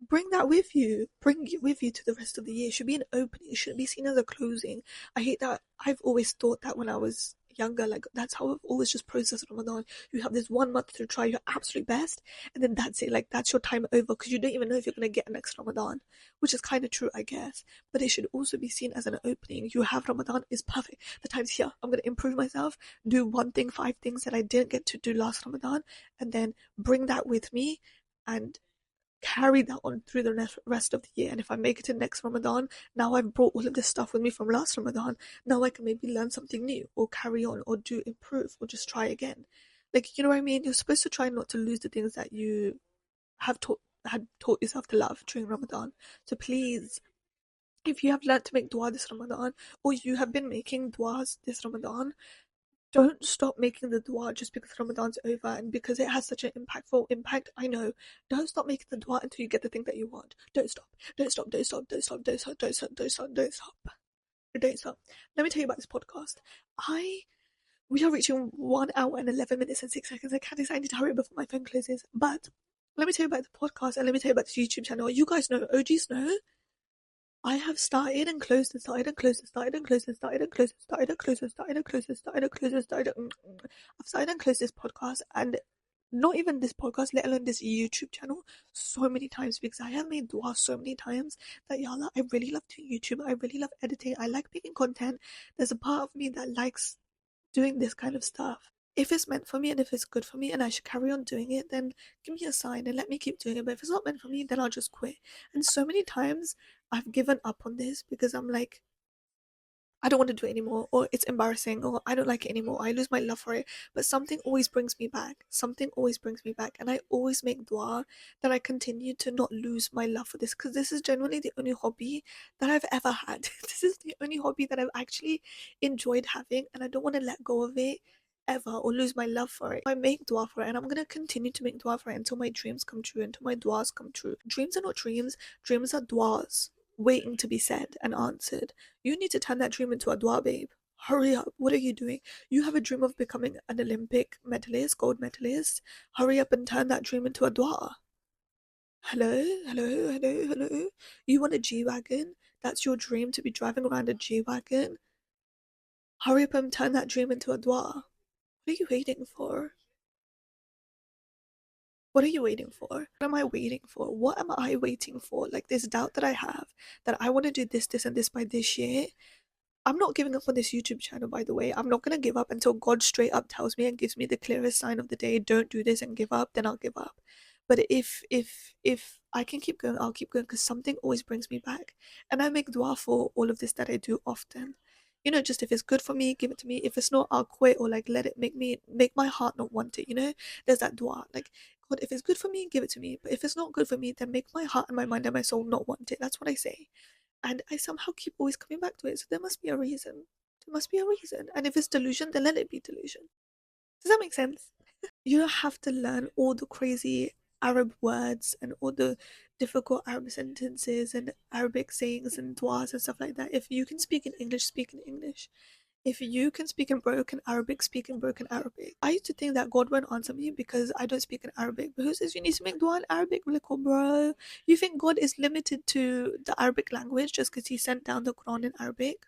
bring that with you. Bring it with you to the rest of the year. It should be an opening. It shouldn't be seen as a closing. I hate that. I've always thought that when I was younger, like that's how I've always just processed Ramadan. You have this 1 month to try your absolute best, and then that's it. Like, that's your time over, because you don't even know if you're gonna get next Ramadan, which is kind of true, I guess. But it should also be seen as an opening. You have Ramadan, is perfect. The time's here. I'm gonna improve myself, do one thing, 5 things that I didn't get to do last Ramadan, and then bring that with me and carry that on through the rest of the year. And if I make it to next Ramadan, now I've brought all of this stuff with me from last Ramadan. Now I can maybe learn something new, or carry on, or do improve, or just try again. Like, you know what I mean? You're supposed to try not to lose the things that you had taught yourself to love during Ramadan. So please, if you have learned to make dua this Ramadan, or you have been making duas this Ramadan, don't stop making the dua just because Ramadan's over and because it has such an impactful impact. I know. Don't stop making the dua until you get the thing that you want. Don't stop. Don't stop. Don't stop. Don't stop. Don't stop. Don't stop. Don't stop. Don't stop. Don't stop. Let me tell you about this podcast. We are reaching 1 hour and 11 minutes and 6 seconds. I can't decide, I need to hurry before my phone closes. But let me tell you about the podcast, and let me tell you about this YouTube channel. You guys know, OGs know, I have started and closed and started and closed and started and closed and started and closed and started and closed and started and closed and started and closed and started. I've started and closed this podcast, and not even this podcast, let alone this YouTube channel, so many times, because I have made dua so many times that yalla, I really love doing YouTube. I really love editing. I like making content. There's a part of me that likes doing this kind of stuff. If it's meant for me and if it's good for me and I should carry on doing it, then give me a sign and let me keep doing it. But if it's not meant for me, then I'll just quit. And so many times I've given up on this because I'm like, I don't want to do it anymore, or it's embarrassing, or I don't like it anymore. I lose my love for it. But something always brings me back. Something always brings me back. And I always make dua that I continue to not lose my love for this, because this is genuinely the only hobby that I've ever had. This is the only hobby that I've actually enjoyed having, and I don't want to let go of it ever or lose my love for it. I make dua for it, and I'm going to continue to make dua for it until my dreams come true, until my duas come true. Dreams are not dreams, dreams are duas waiting to be said and answered. You need to turn that dream into a dua, babe. Hurry up. What are you doing? You have a dream of becoming an Olympic medalist, gold medalist. Hurry up and turn that dream into a dua. Hello, hello, hello, hello. You want a G-Wagon? That's your dream, to be driving around a G-Wagon? Hurry up and turn that dream into a dua. What are you waiting for? What are you waiting for? What am I waiting for? What am I waiting for? Like, this doubt that I have, that I want to do this, this, and this by this year. I'm not giving up on this YouTube channel, by the way. I'm not gonna give up until God straight up tells me and gives me the clearest sign of the day, don't do this and give up, then I'll give up. But if I can keep going, I'll keep going, because something always brings me back. And I make dua for all of this that I do often. You know, just if it's good for me, give it to me. If it's not, I'll quit, or like let it make my heart not want it, you know? There's that dua. Like, God, if it's good for me, give it to me. But if it's not good for me, then make my heart and my mind and my soul not want it. That's what I say. and I somehow keep always coming back to it. So there must be a reason. There must be a reason. And if it's delusion, then let it be delusion. Does that make sense? You don't have to learn all the crazy Arab words and all the difficult Arab sentences and Arabic sayings and duas and stuff like that. If you can speak in English, speak in English. If you can speak in broken Arabic, speak in broken Arabic. I used to think that God won't answer me because I don't speak in Arabic. But who says you need to make dua in Arabic? I'm like, oh, bro. You think God is limited to the Arabic language just because He sent down the Quran in Arabic?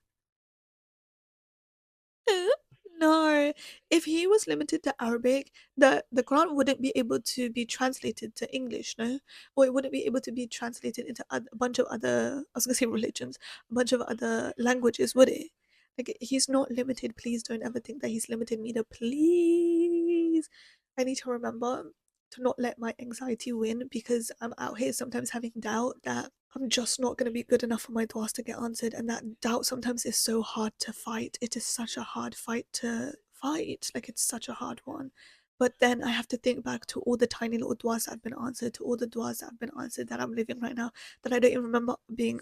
No, if he was limited to Arabic, the Quran wouldn't be able to be translated to English, no? Or it wouldn't be able to be translated into a bunch of other, I was gonna say religions, a bunch of other languages, would it? Like, he's not limited. Please don't ever think that he's limited me. Please. I need to remember to not let my anxiety win because I'm out here sometimes having doubt that I'm just not going to be good enough for my duas to get answered, and that doubt sometimes is so hard to fight. It is such a hard fight to fight, like it's such a hard one. But then I have to think back to all the tiny little duas that have been answered, to all the duas that have been answered that I'm living right now, that I don't even remember being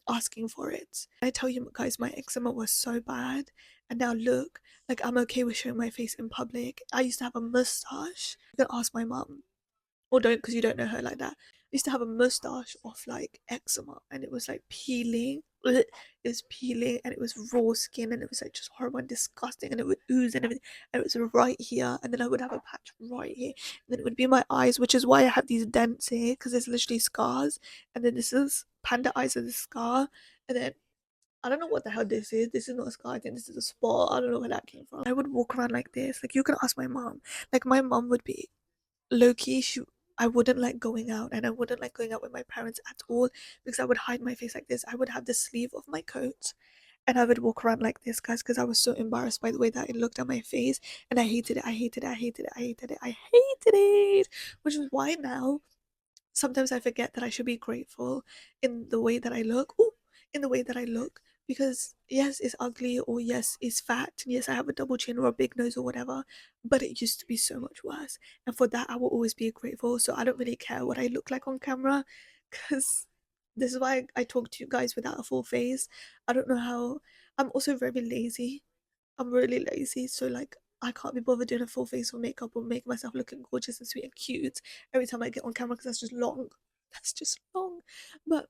asking for it. I tell you guys, my eczema was so bad, and now look, like I'm okay with showing my face in public. I used to have a mustache. You can ask my mum, or don't, because you don't know her like that. I used to have a mustache of like eczema, and it was like peeling. It was peeling, and it was raw skin, and it was like just horrible and disgusting, and it would ooze and everything. And it was right here, and then I would have a patch right here, and then it would be my eyes, which is why I have these dents here, because it's literally scars. And then this is panda eyes of the scar, and then I don't know what the hell this is. This is not a scar. I think this is a spot. I don't know where that came from. I would walk around like this. Like, you can ask my mom. Like, my mom would be low key. I wouldn't like going out, and I wouldn't like going out with my parents at all because I would hide my face like this. I would have the sleeve of my coat, and I would walk around like this, guys, because I was so embarrassed by the way that it looked at my face, and I hated it. I hated it. I hated it. I hated it. I hated it. Which is why now sometimes I forget that I should be grateful in the way that I look. Ooh, in the way that I look. Because yes, it's ugly, or yes, it's fat, and yes, I have a double chin or a big nose or whatever, but it used to be so much worse. And for that, I will always be grateful. So I don't really care what I look like on camera, because this is why I talk to you guys without a full face. I don't know how. I'm also very lazy. I'm really lazy, so like I can't be bothered doing a full face or makeup or make myself looking gorgeous and sweet and cute every time I get on camera because that's just long. That's just long. But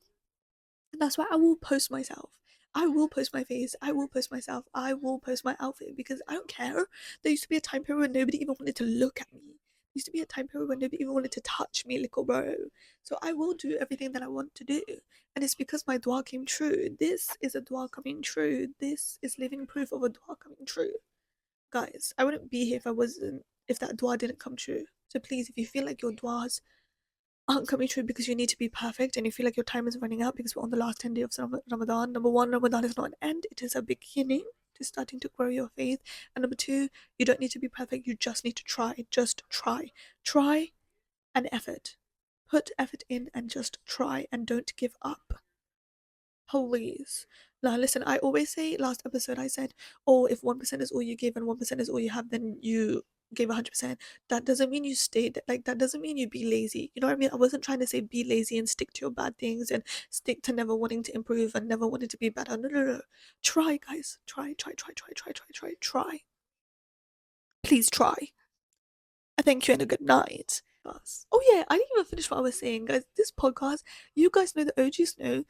that's why I will post myself. I will post my face. I will post myself. I will post my outfit because I don't care. There used to be a time period when nobody even wanted to look at me. There used to be a time period when nobody even wanted to touch me, little bro. So I will do everything that I want to do. And it's because my dua came true. This is a dua coming true. This is living proof of a dua coming true. Guys, I wouldn't be here if that dua didn't come true. So please, if you feel like your duas aren't coming true because you need to be perfect and you feel like your time is running out because we're on the last 10 days of Ramadan, number one, Ramadan is not an end, it is a beginning to starting to grow your faith. And number two, you don't need to be perfect, you just need to try. Just try. Try and effort. Put effort in and just try and don't give up. Please. Now, listen, I always say, last episode, I said, oh, if 1% is all you give and 1% is all you have, then you gave 100%. That doesn't mean you stayed, like, that doesn't mean you be lazy. You know what I mean? I wasn't trying to say be lazy and stick to your bad things and stick to never wanting to improve and never wanting to be better. No, no, no. Try, guys. Try. Try. Please try. I thank you and a good night. Oh, yeah, I didn't even finish what I was saying, guys. This podcast, you guys know, the OGs know,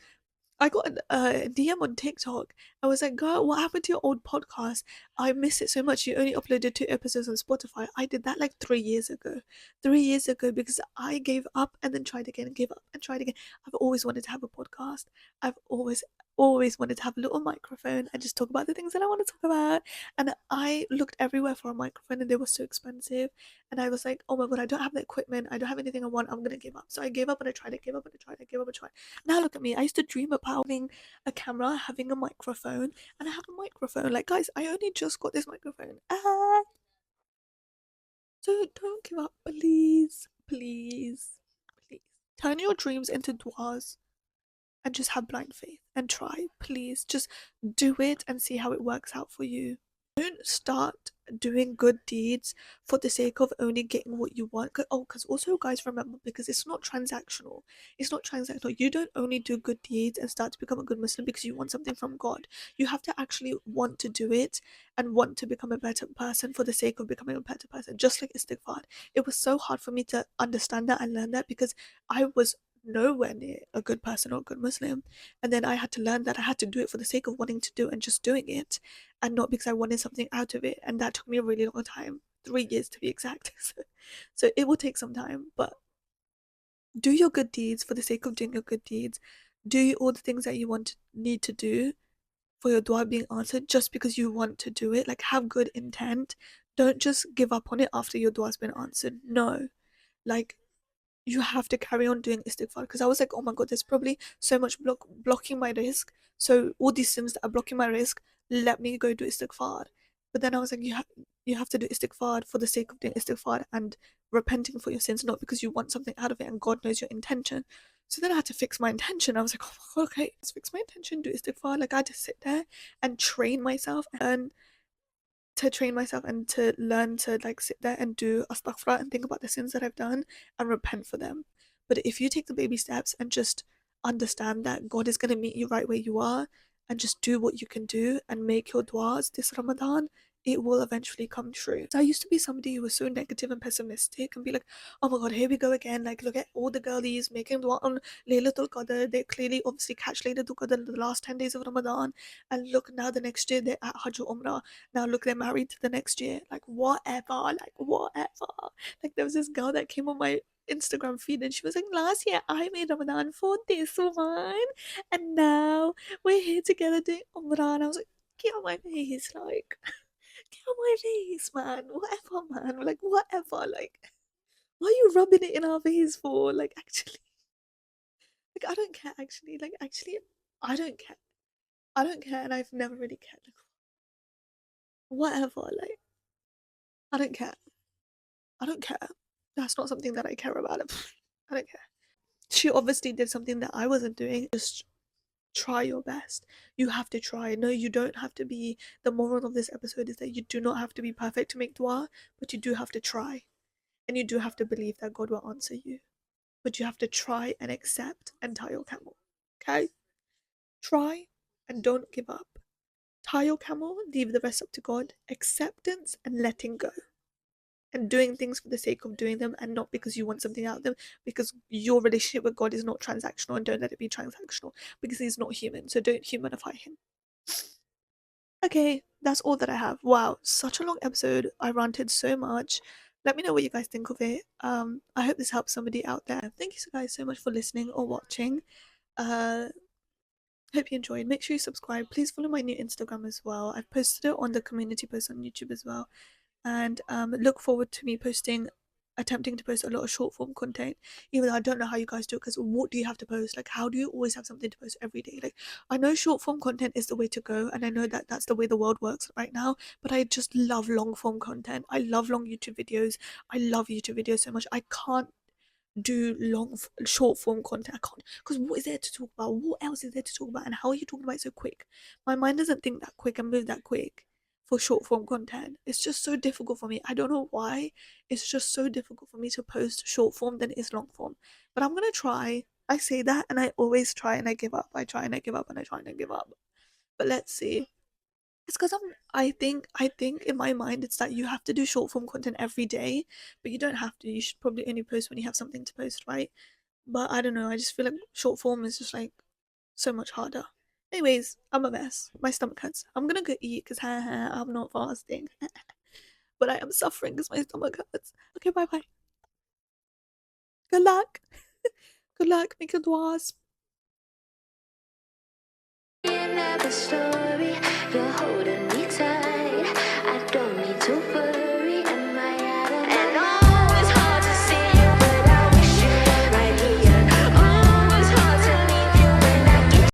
I got a DM on TikTok. I was like, girl, what happened to your old podcast? I miss it so much. You only uploaded 2 episodes on Spotify. I did that like 3 years ago. 3 years ago, because I gave up and then tried again, gave up and tried again. I've always wanted to have a podcast. I've always wanted to have a little microphone and just talk about the things that I want to talk about. And I looked everywhere for a microphone and they were so expensive. And I was like, oh my god, I don't have the equipment. I don't have anything I want. I'm gonna give up. So I gave up and I tried. I gave up and I tried. I gave up and tried. Now look at me. I used to dream about having a camera, having a microphone, and I have a microphone. Like, guys, I only just got this microphone. So don't give up, please, please, please. Turn your dreams into duas and just have blind faith and try. Please, just do it and see how it works out for you. Don't start doing good deeds for the sake of only getting what you want. Because also, guys, remember, because it's not transactional. It's not transactional. You don't only do good deeds and start to become a good Muslim because you want something from God. You have to actually want to do it and want to become a better person for the sake of becoming a better person. Just like istighfar. It was so hard for me to understand that and learn that because I was nowhere near a good person or a good Muslim. And then I had to learn that I had to do it for the sake of wanting to do and just doing it, and not because I wanted something out of it. And that took me a really long time, 3 years to be exact. So it will take some time, but do your good deeds for the sake of doing your good deeds. Do all the things that you need to do for your dua being answered just because you want to do it. Like, have good intent. Don't just give up on it after your dua's been answered. No. Like, you have to carry on doing istighfar, because I was like, oh my god, there's probably so much blocking my risk. So all these sins that are blocking my risk, let me go do istighfar. But then I was like, you have to do istighfar for the sake of doing istighfar and repenting for your sins, not because you want something out of it and God knows your intention. So then I had to fix my intention. I was like, oh my god, okay, let's fix my intention, do istighfar. Like, I had to sit there and train myself and to learn to like sit there and do astaghfirullah and think about the sins that I've done and repent for them. But if you take the baby steps and just understand that God is going to meet you right where you are, and just do what you can do and make your du'as this Ramadan, it will eventually come true. So I used to be somebody who was so negative and pessimistic and be like, oh my god, here we go again. Like, look at all the girlies making dua on Laylatul Qadr. They clearly obviously catch Laylatul Qadr in the last 10 days of Ramadan. And look, now the next year they're at Hajj Umrah. Now look, they're married to the next year. Like, whatever. Like, whatever. Like, there was this girl that came on my Instagram feed and she was like, last year I made Ramadan for this one, and now we're here together doing Umrah. And I was like, get on my face, like, get on my face, man. Whatever, man. Like, whatever. Like, why are you rubbing it in our face for? Like, actually, like, I don't care, actually. Like, actually, I don't care. I don't care, and I've never really cared. Like, whatever. Like, I don't care. I don't care. That's not something that I care about. I don't care. She obviously did something that I wasn't doing. Just try your best. You have to try. No, you don't have to be. The moral of this episode is that you do not have to be perfect to make dua, but you do have to try. And you do have to believe that God will answer you. But you have to try and accept and tie your camel. Okay? Try and don't give up. Tie your camel, leave the rest up to God. Acceptance and letting go. And doing things for the sake of doing them and not because you want something out of them, because your relationship with God is not transactional, and don't let it be transactional because he's not human, so don't humanify him. Okay, that's all that I have. Wow, such a long episode. I ranted so much. Let me know what you guys think of it. I hope this helps somebody out there. Thank you guys so much for listening or watching. Hope you enjoyed. Make sure you subscribe. Please follow my new Instagram as well. I've posted it on the community post on YouTube as well. And look forward to me attempting to post a lot of short form content, even though I don't know how you guys do it, because what do you have to post? Like, how do you always have something to post every day? Like, I know short form content is the way to go, and I know that that's the way the world works right now, but I just love long form content. I love long YouTube videos. I love YouTube videos so much. I can't do short form content. I can't, because what is there to talk about? What else is there to talk about? And how are you talking about it so quick? My mind doesn't think that quick and move that quick for short form content. It's just so difficult for me. I don't know why. It's just so difficult for me to post short form than it is long form. But I'm gonna try. I say that and I always try and I give up. I try and I give up and I try and I give up. But let's see. It's because I think in my mind it's that you have to do short form content every day, but you don't have to. You should probably only post when you have something to post, right? But I don't know. I just feel like short form is just like so much harder. Anyways, I'm a mess. My stomach hurts. I'm gonna go eat because I'm not fasting, but I am suffering because my stomach hurts. Okay, bye bye. Good luck. Good luck. Make your duas. Story, you're holding me tight.